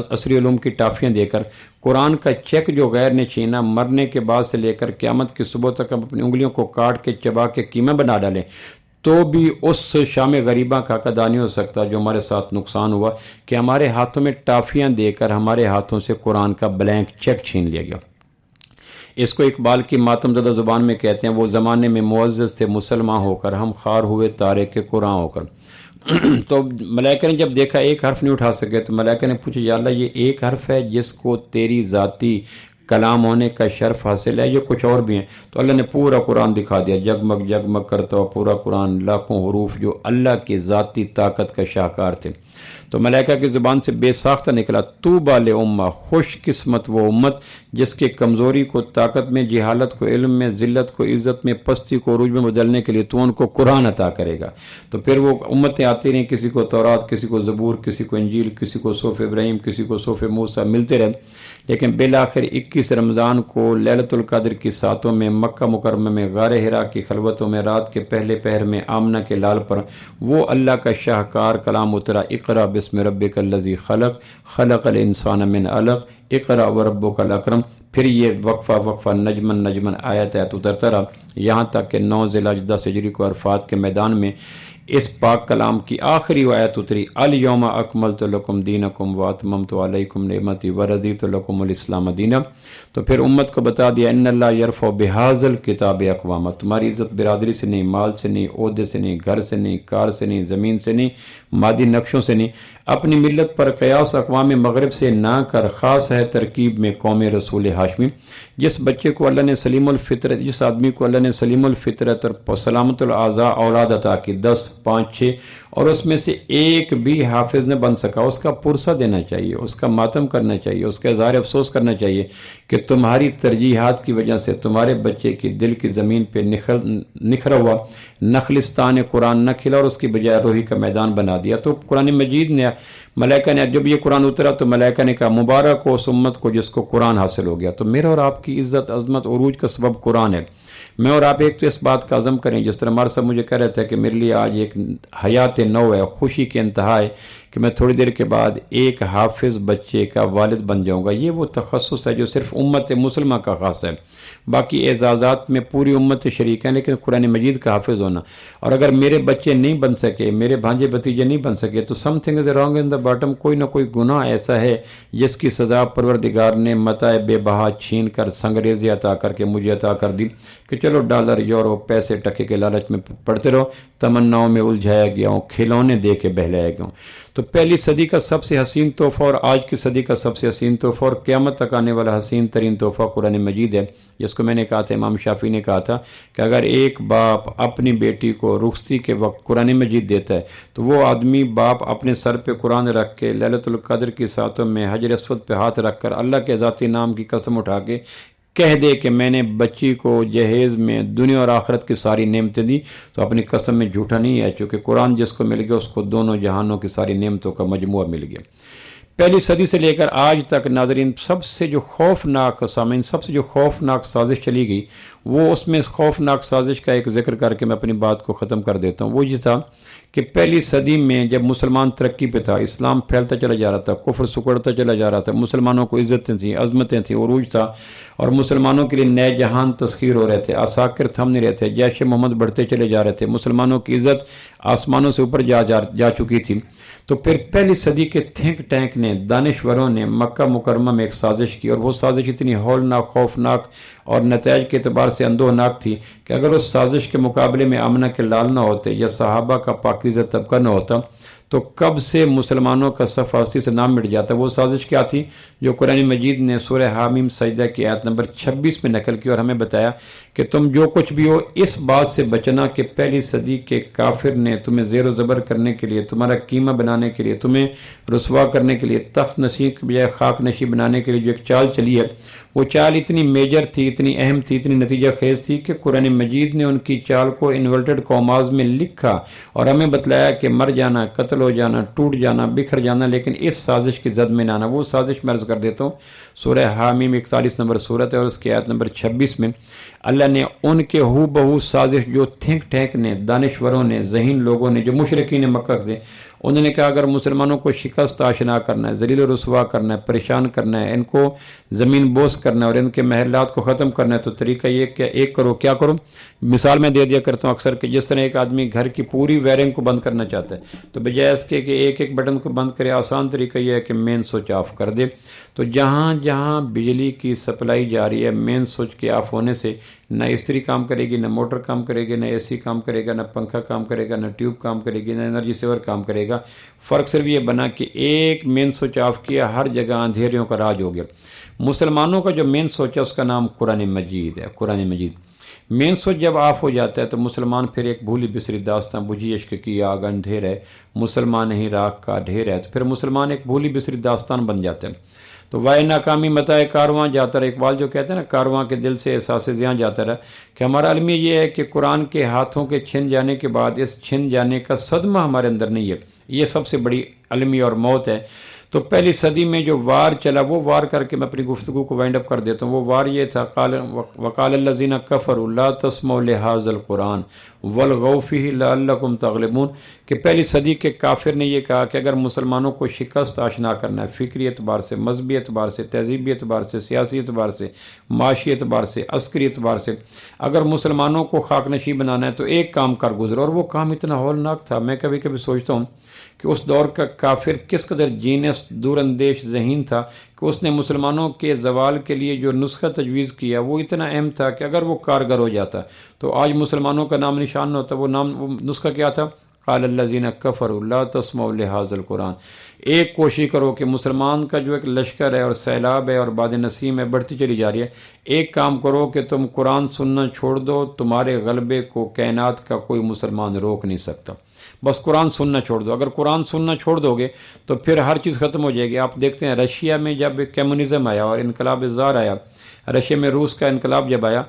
Speaker 2: عصری علوم کی ٹافیاں دے کر قرآن کا چیک جو غیر نے چھینا، مرنے کے بعد سے لے کر قیامت کی صبح تک ہم اپنی انگلیوں کو کاٹ کے چبا کے قیمہ بنا ڈالیں تو بھی اس شام غریبہ کا ادا نہیں ہو سکتا جو ہمارے ساتھ نقصان ہوا کہ ہمارے ہاتھوں میں ٹافیاں دے کر ہمارے ہاتھوں سے قرآن کا بلینک چیک چھین لیا گیا۔ اس کو اقبال کی ماتم زدہ زبان میں کہتے ہیں، وہ زمانے میں معزز تھے مسلمان ہو کر، ہم خوار ہوئے تارے کے قرآن ہو کر۔ تو ملائکہ نے جب دیکھا ایک حرف نہیں اٹھا سکے تو ملائکہ نے پوچھا، یا اللہ یہ ایک حرف ہے جس کو تیری ذاتی کلام ہونے کا شرف حاصل ہے، یہ کچھ اور بھی ہیں؟ تو اللہ نے پورا قرآن دکھا دیا، جگمگ جگمگ کرتا ہوا پورا قرآن، لاکھوں حروف جو اللہ کی ذاتی طاقت کا شاہکار تھے۔ تو ملائکہ کی زبان سے بے ساختہ نکلا، طوبیٰ لامہ، خوش قسمت وہ امت جس کی کمزوری کو طاقت میں، جہالت کو علم میں، ذلت کو عزت میں، پستی کو عروج میں بدلنے کے لیے تو ان کو قرآن عطا کرے گا۔ تو پھر وہ امتیں آتی رہیں، کسی کو تورات، کسی کو زبور، کسی کو انجیل، کسی کو صحف ابراہیم، کسی کو صحف موسیٰ ملتے رہے، لیکن بالآخر 21 رمضان کو لیلۃ القدر کی ساتوں میں مکہ مکرمہ میں غار حرا کی خلوتوں میں رات کے پہلے پہر میں آمنہ کے لال پر وہ اللہ کا شاہکار کلام اترا، اقرا بسم ربک الذی خلق، خلق الانسان من علق، اقرا وربک الاکرم۔ پھر یہ وقفہ نجمن آیت اترتا رہا، یہاں تک کہ 9 ذی الحجہ 10 ہجری کو عرفات کے میدان میں اس پاک کلام کی آخری آیت اتری، الیوم اکملت لکم دینکم واتممت علیکم نعمتی ورضیت لکم الاسلام دینا۔ تو پھر امت کو بتا دیا ان اللہ یرفع بہذا الکتاب اقواما، تمہاری عزت برادری سے نہیں، مال سے نہیں، عہدے سے نہیں، گھر سے نہیں، کار سے نہیں، زمین سے نہیں، مادی نقشوں سے نہیں، اپنی ملت پر قیاس اقوام مغرب سے نہ کر، خاص ہے ترکیب میں قوم رسول ہاشمی۔ جس بچے کو اللہ نے سلیم الفطرت، جس آدمی کو اللہ نے سلیم الفطرت اور سلامت الاعضاء اولاد عطا کی 10، 5، 6، اور اس میں سے ایک بھی حافظ نہ بن سکا، اس کا پرسہ دینا چاہیے، اس کا ماتم کرنا چاہیے، اس کا اظہار افسوس کرنا چاہیے کہ تمہاری ترجیحات کی وجہ سے تمہارے بچے کی دل کی زمین پہ نکھرا ہوا نخلستان قرآن نہ کھلا اور اس کی بجائے روحی کا میدان بنا دیا۔ تو قرآن مجید نے، ملائکہ نے، جب یہ قرآن اترا تو ملائکہ نے کہا مبارک ہو اس امت کو جس کو قرآن حاصل ہو گیا۔ تو میرا اور آپ کی عزت، عظمت، عروج کا سبب قرآن ہے۔ میں اور آپ ایک تو اس بات کا عزم کریں، جس طرح ہمارا صاحب مجھے کہہ رہا تھا کہ میرے لیے آج ایک حیات نو ہے، خوشی کے انتہا ہے کہ میں تھوڑی دیر کے بعد ایک حافظ بچے کا والد بن جاؤں گا۔ یہ وہ تخصص ہے جو صرف امت مسلمہ کا خاص ہے، باقی اعزازات میں پوری امت شریک ہیں، لیکن قرآن مجید کا حافظ ہونا۔ اور اگر میرے بچے نہیں بن سکے، میرے بھانجے بھتیجے نہیں بن سکے تو some thing is wrong in the bottom, کوئی نہ کوئی گناہ ایسا ہے جس کی سزا پروردگار نے متاع بے بہا چھین کر، سنگریزی عطا کر کے مجھے عطا کر دی کہ چلو ڈالر، یورو، پیسے ٹکے کے لالچ میں پڑتے رہو، تمناؤں میں الجھایا گیا ہوں، کھلونے دے کے بہلایا گیا ہوں۔ تو پہلی صدی کا سب سے حسین تحفہ اور آج کی صدی کا سب سے حسین تحفہ اور قیامت تک آنے والا حسین ترین تحفہ قرآن مجید ہے، جس کو میں نے کہا تھا، امام شافعی نے کہا تھا کہ اگر ایک باپ اپنی بیٹی کو رخصتی کے وقت قرآن مجید دیتا ہے تو وہ آدمی باپ اپنے سر پہ قرآن رکھ کے لیلۃ القدر کی ساعتوں میں حجر اسود پہ ہاتھ رکھ کر اللہ کے ذاتی نام کی قسم اٹھا کے کہہ دے کہ میں نے بچی کو جہیز میں دنیا اور آخرت کی ساری نعمتیں دی، تو اپنی قسم میں جھوٹا نہیں ہے، چونکہ قرآن جس کو مل گیا اس کو دونوں جہانوں کی ساری نعمتوں کا مجموعہ مل گیا۔ پہلی صدی سے لے کر آج تک ناظرین سب سے جو خوفناک سازش چلی گئی، وہ اس میں خوفناک سازش کا ایک ذکر کر کے میں اپنی بات کو ختم کر دیتا ہوں۔ وہ یہ تھا کہ پہلی صدی میں جب مسلمان ترقی پہ تھا، اسلام پھیلتا چلا جا رہا تھا، کفر سکڑتا چلا جا رہا تھا، مسلمانوں کو عزتیں تھیں، عظمتیں تھیں، عروج تھا، اور مسلمانوں کے لیے نئے جہان تسخیر ہو رہے تھے، عساکر تھم نہیں رہے تھے، جیش محمد بڑھتے چلے جا رہے تھے، مسلمانوں کی عزت آسمانوں سے اوپر جا چکی تھی۔ تو پھر پہلی صدی کے تھنک ٹینک نے، دانشوروں نے مکہ مکرمہ میں ایک سازش کی، اور وہ سازش اتنی ہولناک، خوفناک اور نتائج کے اعتبار سے اندوہناک تھی کہ اگر اس سازش کے مقابلے میں آمنہ کے لال نہ ہوتے یا صحابہ کا پاکیزہ طبقہ نہ ہوتا تو کب سے مسلمانوں کا صف ہستی سے نام مٹ جاتا۔ وہ سازش کیا تھی جو قرآن مجید نے سورہ حامیم سجدہ کی آیت نمبر 26 میں نقل کی اور ہمیں بتایا کہ تم جو کچھ بھی ہو اس بات سے بچنا کہ پہلی صدی کے کافر نے تمہیں زیر و زبر کرنے کے لیے، تمہارا قیمہ بنانے کے لیے، تمہیں رسوا کرنے کے لیے، تخت نشین کے بجائے خاک نشین بنانے کے لیے جو ایک چال چلی ہے، وہ چال اتنی میجر تھی، اتنی اہم تھی، اتنی نتیجہ خیز تھی کہ قرآن مجید نے ان کی چال کو انورٹڈ کاماز میں لکھا اور ہمیں بتلایا کہ مر جانا، قتل ہو جانا، ٹوٹ جانا، بکھر جانا، لیکن اس سازش کی زد میں نہ آنا۔ وہ سازش میں عرض کر دیتا ہوں، سورہ حامیم 41 نمبر سورت ہے اور اس کی آیت نمبر 26 میں اللہ نے ان کے ہو بہو سازش جو تھنک ٹینک نے، دانشوروں نے، ذہین لوگوں نے، جو مشرکین مکہ تھے، انہوں نے کہا اگر مسلمانوں کو شکست آشنا کرنا ہے، ذلیل و رسوا کرنا ہے، پریشان کرنا ہے، ان کو زمین بوس کرنا ہے اور ان کے محلات کو ختم کرنا ہے، تو طریقہ یہ کہ ایک کرو، کیا کرو؟ مثال میں دے دیا کرتا ہوں اکثر کہ جس طرح ایک آدمی گھر کی پوری وائرنگ کو بند کرنا چاہتا ہے تو بجائے اس کے کہ ایک ایک بٹن کو بند کرے، آسان طریقہ یہ ہے کہ مین سوئچ آف کر دے۔ تو جہاں جہاں بجلی کی سپلائی جاری ہے، مین سوئچ کے آف ہونے سے نہ استری کام کرے گی، نہ موٹر کام کرے گی، نہ اے سی کام کرے گا، نہ پنکھا کام کرے گا، نہ ٹیوب کام کرے گی، نہ انرجی سیور کام کرے گا۔ فرق صرف یہ بنا کہ ایک مین سوئچ آف کیا، ہر جگہ اندھیریوں کا راج ہو گیا۔ مسلمانوں کا جو مین سوئچ ہے اس کا نام قرآن مجید ہے۔ قرآن مجید مین سوئچ جب آف ہو جاتا ہے تو مسلمان پھر ایک بھولی بسری داستان، بجھی عشق کی آگ اندھیر ہے، مسلمان ہی راکھ کا ڈھیر ہے، تو پھر مسلمان ایک بھولی بسری داستان بن جاتے ہیں۔ تو وائے ناکامی متائے کارواں جاتا رہا، اقبال جو کہتے ہیں نا، کارواں کے دل سے احساس زیاں جاتا رہا، کہ ہمارا المیہ یہ ہے کہ قرآن کے ہاتھوں کے چھن جانے کے بعد اس چھن جانے کا صدمہ ہمارے اندر نہیں ہے، یہ سب سے بڑی المیہ اور موت ہے۔ تو پہلی صدی میں جو وار چلا وہ وار کر کے میں اپنی گفتگو کو وائنڈ اپ کر دیتا ہوں. وہ وار یہ تھا وقال الذین کفروا لا تسمعوا لهذا القرآن والغوا فیہ لعلکم تغلبون, کہ پہلی صدی کے کافر نے یہ کہا کہ اگر مسلمانوں کو شکست آشنا کرنا ہے فکری اعتبار سے, مذہبی اعتبار سے, تہذیبی اعتبار سے, سیاسی اعتبار سے, معاشی اعتبار سے, عسکری اعتبار سے, اگر مسلمانوں کو خاک نشیں بنانا ہے تو ایک کام کر گزرو. اور وہ کام اتنا ہولناک تھا, میں کبھی کبھی سوچتا ہوں کہ اس دور کا کافر کس قدر جینس دور اندیش ذہین تھا کہ اس نے مسلمانوں کے زوال کے لیے جو نسخہ تجویز کیا وہ اتنا اہم تھا کہ اگر وہ کارگر ہو جاتا تو آج مسلمانوں کا نام نشان نہ ہوتا. وہ نسخہ کیا تھا؟ قال الذین کفروا لا تسمعوا لهذا القرآن. ایک کوشش کرو کہ مسلمان کا جو ایک لشکر ہے اور سیلاب ہے اور باد نسیم ہے بڑھتی چلی جا رہی ہے, ایک کام کرو کہ تم قرآن سننا چھوڑ دو, تمہارے غلبے کو کائنات کا کوئی مسلمان روک نہیں سکتا. بس قرآن سننا چھوڑ دو. اگر قرآن سننا چھوڑ دو گے تو پھر ہر چیز ختم ہو جائے گی. آپ دیکھتے ہیں رشیا میں جب کمیونزم آیا اور انقلاب زار آیا, رشیا میں روس کا انقلاب جب آیا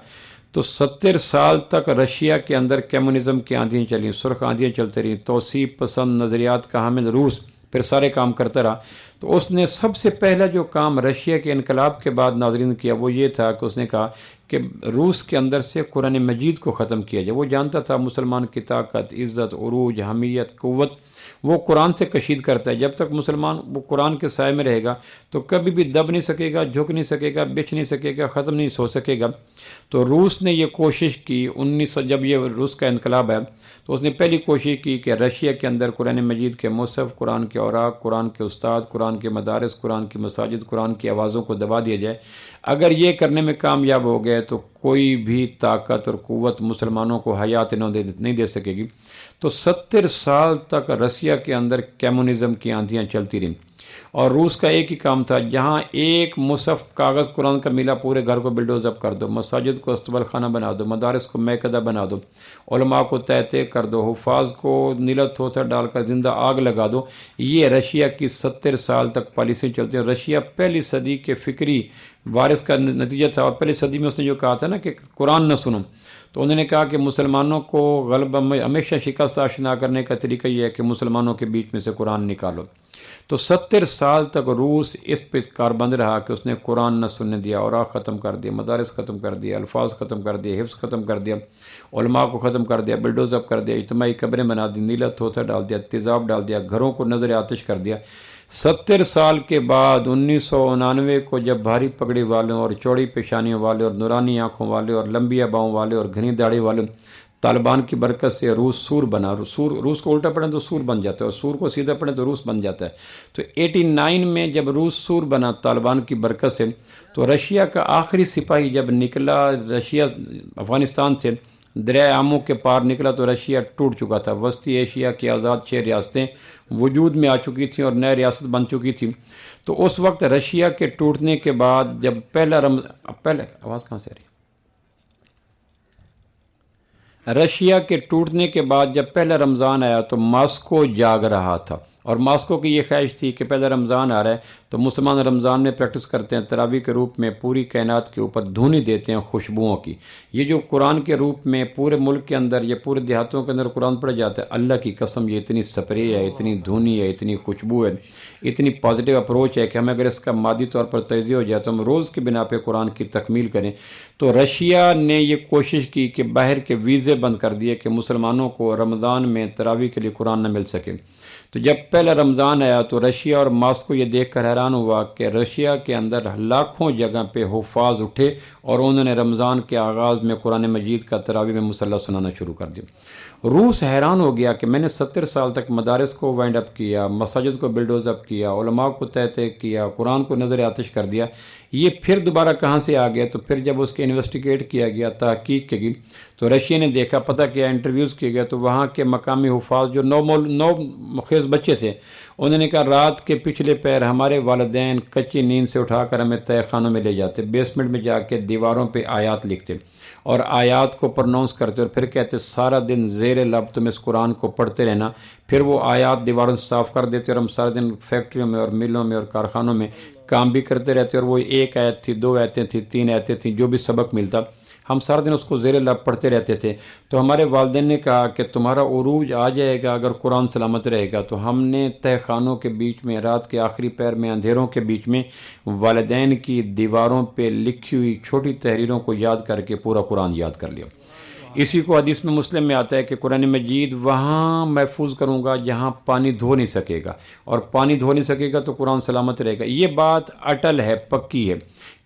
Speaker 2: تو 70 سال تک رشیا کے اندر کمیونزم کی آندھیاں چلیں, سرخ آندھیاں چلتی رہیں. توسیع پسند نظریات کا حامل روس پھر سارے کام کرتا رہا. تو اس نے سب سے پہلا جو کام رشیا کے انقلاب کے بعد ناظرین کیا وہ یہ تھا کہ اس نے کہا کہ روس کے اندر سے قرآن مجید کو ختم کیا جائے. وہ جانتا تھا مسلمان کی طاقت, عزت, عروج, حمیت, قوت وہ قرآن سے کشید کرتا ہے. جب تک مسلمان وہ قرآن کے سائے میں رہے گا تو کبھی بھی دب نہیں سکے گا, جھک نہیں سکے گا, بچھ نہیں سکے گا, ختم نہیں ہو سکے گا. تو روس نے یہ کوشش کی جب یہ روس کا انقلاب ہے تو اس نے پہلی کوشش کی کہ رشیا کے اندر قرآن مجید کے مصحف, قرآن کے اوراق, قرآن کے استاد, قرآن کے مدارس, قرآن کی مساجد, قرآن کی آوازوں کو دبا دیا جائے. اگر یہ کرنے میں کامیاب ہو گئے تو کوئی بھی طاقت اور قوت مسلمانوں کو حیات نہیں دے سکے گی. تو 70 سال تک رشیا کے اندر کمیونزم کی آندھیاں چلتی رہیں اور روس کا ایک ہی کام تھا, جہاں ایک مصحف کاغذ قرآن کا ملا پورے گھر کو بلڈوز اپ کر دو, مساجد کو استقبال خانہ بنا دو, مدارس کو میکدہ بنا دو, علماء کو تہتے کر دو, حفاظ کو نیلا تھوتھا ڈال کر زندہ آگ لگا دو. یہ رشیا کی 70 سال تک پالیسی چلتی ہے. رشیا پہلی صدی کے فکری وارث کا نتیجہ تھا, اور پہلی صدی میں اس نے جو کہا تھا نا کہ قرآن نہ سنو, تو انہوں نے کہا کہ مسلمانوں کو غلبہ ہمیشہ شکست آشنا کرنے کا طریقہ یہ ہے کہ مسلمانوں کے بیچ میں سے قرآن نکالو. تو 70 سال تک روس اس پہ کاربند رہا کہ اس نے قرآن نہ سننے دیا, اوراق ختم کر دیا, مدارس ختم کر دیا, الفاظ ختم کر دیا, حفظ ختم کر دیا, علماء کو ختم کر دیا, بلڈوز اپ کر دیا, اجتماعی قبریں بنا دی, نیلا تھوتھا ڈال دیا, تیزاب ڈال دیا, گھروں کو نظر آتش کر دیا. 70 سال کے بعد 1999 کو جب بھاری پگڑی والوں اور چوڑی پیشانیوں والے اور نورانی آنکھوں والے اور لمبی اباؤں والے اور گھنی داڑھی والے طالبان کی برکت سے روس سور بنا. روس کو الٹا پڑھیں تو سور بن جاتا ہے, اور سور کو سیدھا پڑھیں تو روس بن جاتا ہے. تو 89 میں جب روس سور بنا طالبان کی برکت سے, تو رشیا کا آخری سپاہی جب نکلا رشیا افغانستان سے دریائے آمو کے پار نکلا تو رشیا ٹوٹ چکا تھا. وسطی ایشیا کی آزاد 6 ریاستیں وجود میں آ چکی تھیں اور نئے ریاست بن چکی تھیں. تو اس وقت رشیا کے ٹوٹنے کے بعد جب پہلا آواز کہاں سے آ رہی ہے؟ رشیا کے ٹوٹنے کے بعد جب پہلا رمضان آیا تو ماسکو جاگ رہا تھا, اور ماسکو کی یہ خواہش تھی کہ پہلا رمضان آ رہا ہے تو مسلمان رمضان میں پریکٹس کرتے ہیں, تراویح کے روپ میں پوری کائنات کے اوپر دھونی دیتے ہیں خوشبوؤں کی. یہ جو قرآن کے روپ میں پورے ملک کے اندر یا پورے دیہاتوں کے اندر قرآن پڑھا جاتا ہے, اللہ کی قسم یہ اتنی سپرے ہے, اتنی دھونی ہے, اتنی خوشبو ہے, اتنی پازیٹیو اپروچ ہے کہ ہمیں اگر اس کا مادی طور پر تجزیہ ہو جائے تو ہم روز کی بنا پہ قرآن کی تکمیل کریں. تو رشیا نے یہ کوشش کی کہ باہر کے ویزے بند کر دیے کہ مسلمانوں کو رمضان میں تراویح کے لیے قرآن نہ مل سکے. تو جب پہلا رمضان آیا تو رشیا اور ماسکو یہ دیکھ کر حیران ہوا کہ رشیا کے اندر لاکھوں جگہ پہ حفاظ اٹھے اور انہوں نے رمضان کے آغاز میں قرآن مجید کا تراویح میں مصلی سنانا شروع کر دیا. روس حیران ہو گیا کہ میں نے 70 سال تک مدارس کو وائنڈ اپ کیا, مساجد کو بلڈوز اپ کیا, علماء کو تہتے کیا, قرآن کو نظر آتش کر دیا, یہ پھر دوبارہ کہاں سے آ گیا؟ تو پھر جب اس کے انویسٹیگیٹ کیا گیا, تحقیق کی گئی, تو رشیا نے دیکھا, پتہ کیا, انٹرویوز کیے گئے, تو وہاں کے مقامی حفاظ جو نو مخیز بچے تھے انہوں نے کہا رات کے پچھلے پیر ہمارے والدین کچی نیند سے اٹھا کر ہمیں تہہ خانوں میں لے جاتے, بیسمنٹ میں جا کے دیواروں پہ آیات لکھتے اور آیات کو پروناؤنس کرتے, اور پھر کہتے سارا دن زیر لب تم اس قرآن کو پڑھتے رہنا. پھر وہ آیات دیواروں سے صاف کر دیتے اور ہم سارا دن فیکٹریوں میں اور ملوں میں اور کارخانوں میں کام بھی کرتے رہتے, اور وہ 1 آیت تھی, 2 آیتیں تھیں, 3 آیتیں تھیں, جو بھی سبق ملتا ہم سارا دن اس کو زیر لب پڑھتے رہتے تھے. تو ہمارے والدین نے کہا کہ تمہارا عروج آ جائے گا اگر قرآن سلامت رہے گا. تو ہم نے تہ خانوں کے بیچ میں رات کے آخری پہر میں اندھیروں کے بیچ میں والدین کی دیواروں پہ لکھی ہوئی چھوٹی تحریروں کو یاد کر کے پورا قرآن یاد کر لیا. اسی کو حدیث میں مسلم میں آتا ہے کہ قرآن مجید وہاں محفوظ کروں گا جہاں پانی دھو نہیں سکے گا, اور پانی دھو نہیں سکے گا تو قرآن سلامت رہے گا. یہ بات اٹل ہے, پکی ہے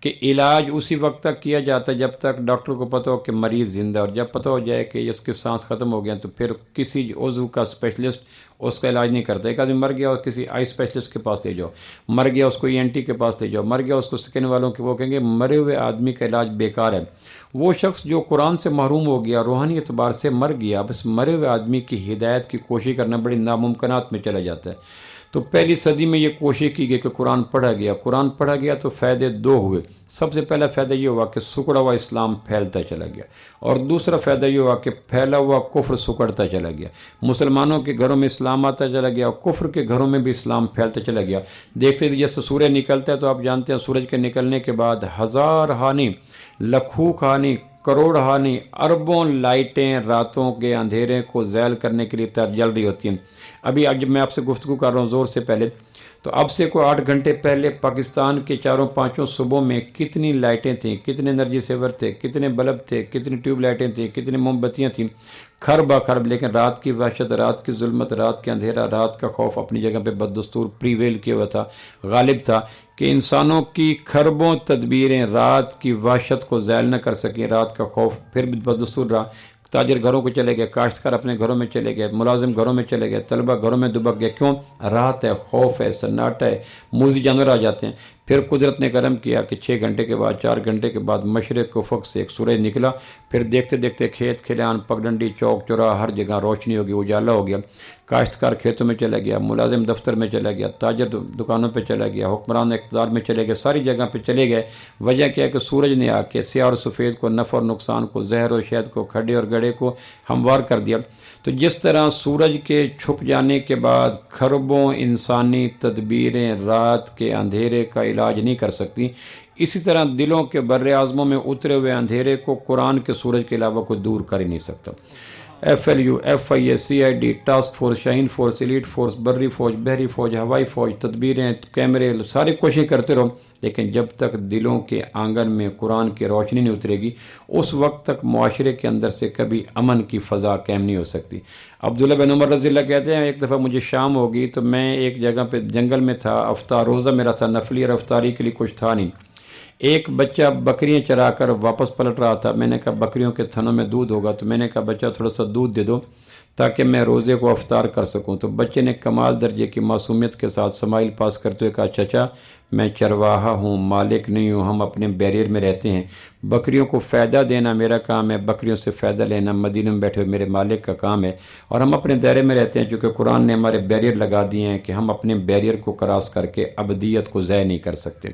Speaker 2: کہ علاج اسی وقت تک کیا جاتا ہے جب تک ڈاکٹر کو پتہ ہو کہ مریض زندہ, اور جب پتہ ہو جائے کہ اس کے سانس ختم ہو گیا تو پھر کسی عضو کا اسپیشلسٹ اس کا علاج نہیں کرتا. ایک آدمی مر گیا اور کسی آئی اسپیشلسٹ کے پاس لے جاؤ, مر گیا اس کو ENT کے پاس لے جاؤ, مر گیا اس کو سکن والوں کے, وہ کہیں گے مرے ہوئے آدمی کا علاج بیکار ہے. وہ شخص جو قرآن سے محروم ہو گیا, روحانی اعتبار سے مر گیا, بس مرے ہوئے آدمی کی ہدایت کی کوشش کرنا بڑی ناممکنات میں چلا جاتا ہے. تو پہلی صدی میں یہ کوشش کی گئی کہ قرآن پڑھا گیا تو فائدے دو ہوئے. سب سے پہلا فائدہ یہ ہوا کہ سکڑا ہوا اسلام پھیلتا چلا گیا, اور دوسرا فائدہ یہ ہوا کہ پھیلا ہوا کفر سکڑتا چلا گیا. مسلمانوں کے گھروں میں اسلام آتا چلا گیا, اور کفر کے گھروں میں بھی اسلام پھیلتا چلا گیا. دیکھتے جیسے سورج نکلتا ہے تو آپ جانتے ہیں سورج کے نکلنے کے بعد ہزار ہانی, لاکھوں ہانی, کروڑ ہانی, اربوں لائٹیں راتوں کے اندھیرے کو ذیل کرنے کے لیے جل رہی ہوتی ہیں. ابھی جب میں آپ سے گفتگو کر رہا ہوں زور سے پہلے, تو اب سے کوئی 8 گھنٹے پہلے پاکستان کے 4-5 صوبوں میں کتنی لائٹیں تھیں, کتنے انرجی سیور تھے, کتنے بلب تھے, کتنی ٹیوب لائٹیں تھیں, کتنی موم بتیاں تھیں, خربہ خرب. لیکن رات کی وحشت, رات کی ظلمت, رات کے اندھیرا, رات کا خوف اپنی جگہ پہ بددستور پریویل کیا ہوا تھا, غالب تھا, کہ انسانوں کی خربوں تدبیریں رات کی وحشت کو ذیل نہ کر سکیں. رات کا خوف پھر بھی بددستور رہا. تاجر گھروں کو چلے گئے, کاشتکار اپنے گھروں میں چلے گئے, ملازم گھروں میں چلے گئے, طلبہ گھروں میں دبک گئے. کیوں؟ رات ہے, خوف ہے, سناٹا ہے, موذی جانور آ جاتے ہیں. پھر قدرت نے کرم کیا کہ 6 گھنٹے کے بعد, 4 گھنٹے کے بعد مشرق کے افق سے ایک سورج نکلا. پھر دیکھتے دیکھتے کھیت کھلیان, پگڈنڈی, چوک چوراہا, ہر جگہ روشنی ہوگی, اجالا ہو گیا. کاشتکار کھیتوں میں چلا گیا, ملازم دفتر میں چلا گیا, تاجر دکانوں پہ چلا گیا, حکمران اقتدار میں چلے گئے, ساری جگہ پہ چلے گئے. وجہ کیا ہے کہ سورج نے آ کے سیاہ اور سفید کو, نفع اور نقصان کو, زہر و شہد کو, کھڈے اور گڑھے کو ہموار کر دیا. تو جس طرح سورج کے چھپ جانے کے بعد خربوں انسانی تدبیریں رات کے اندھیرے کا علاج نہیں کر سکتی, اسی طرح دلوں کے بر اعظموں میں اترے ہوئے اندھیرے کو قرآن کے سورج کے علاوہ کوئی دور کر ہی نہیں سکتا. FLU, FIA, CID, task force, Shaheen force, elite force, بری فوج, بحری فوج, ہوائی فوج, تدبیریں, کیمرے, ساری کوششیں کرتے رہو, لیکن جب تک دلوں کے آنگن میں قرآن کی روشنی نہیں اترے گی اس وقت تک معاشرے کے اندر سے کبھی امن کی فضا قائم نہیں ہو سکتی. عبداللہ بن عمر رضی اللہ کہتے ہیں ایک دفعہ مجھے شام ہوگی تو میں ایک جگہ پہ جنگل میں تھا, افطار روزہ میرا تھا, نفلی اور افطاری کے لیے کچھ تھا نہیں. ایک بچہ بکریاں چرا کر واپس پلٹ رہا تھا. میں نے کہا بکریوں کے تھنوں میں دودھ ہوگا, تو میں نے کہا بچہ تھوڑا سا دودھ دے دو تاکہ میں روزے کو افطار کر سکوں. تو بچے نے کمال درجے کی معصومیت کے ساتھ سمائل پاس کرتے ہوئے کہا چچا میں چرواہا ہوں, مالک نہیں ہوں, ہم اپنے بیریئر میں رہتے ہیں, بکریوں کو فائدہ دینا میرا کام ہے, بکریوں سے فائدہ لینا مدینے میں بیٹھے ہوئے میرے مالک کا کام ہے, اور ہم اپنے دائرے میں رہتے ہیں چونکہ قرآن نے ہمارے بیریئر لگا دیے ہیں کہ ہم اپنے بیریئر کو کراس کر کے ابدیت کو ضائع نہیں کر سکتے.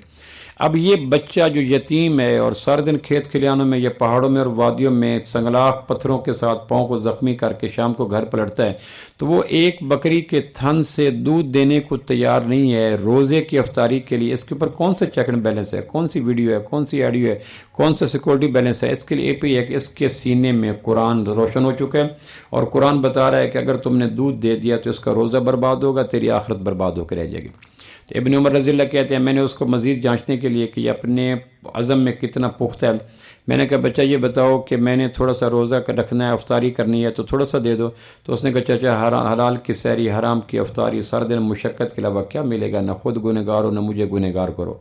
Speaker 2: اب یہ بچہ جو یتیم ہے اور سارے دن کھیت کھلیانوں میں یا پہاڑوں میں اور وادیوں میں سنگلاخ پتھروں کے ساتھ پاؤں کو زخمی کر کے شام کو گھر پلٹتا ہے, تو وہ ایک بکری کے تھن سے دودھ دینے کو تیار نہیں ہے روزے کی افطاری کے لیے. اس کے اوپر کون سا چیک اینڈ بیلنس ہے, کون سی ویڈیو ہے, کون سی آڈیو ہے, کون سا سیکورٹی بیلنس ہے؟ اس کے لیے ہے کہ اس کے سینے میں قرآن روشن ہو چکا ہے, اور قرآن بتا رہا ہے کہ اگر تم نے دودھ دے دیا تو اس کا روزہ برباد ہوگا, تیری آخرت برباد ہو کے رہ جائے گی. ابن عمر رضی اللہ کہتے ہیں میں نے اس کو مزید جانچنے کے لیے کہ یہ اپنے عزم میں کتنا پختہ ہے, میں نے کہا بچہ یہ بتاؤ کہ میں نے تھوڑا سا روزہ رکھنا ہے, افطاری کرنی ہے, تو تھوڑا سا دے دو. تو اس نے کہا چچا حلال کی سحری, حرام کی افطاری, سارے دن مشقت کے علاوہ کیا ملے گا, نہ خود گنہگار ہو نہ مجھے گنہگار کرو.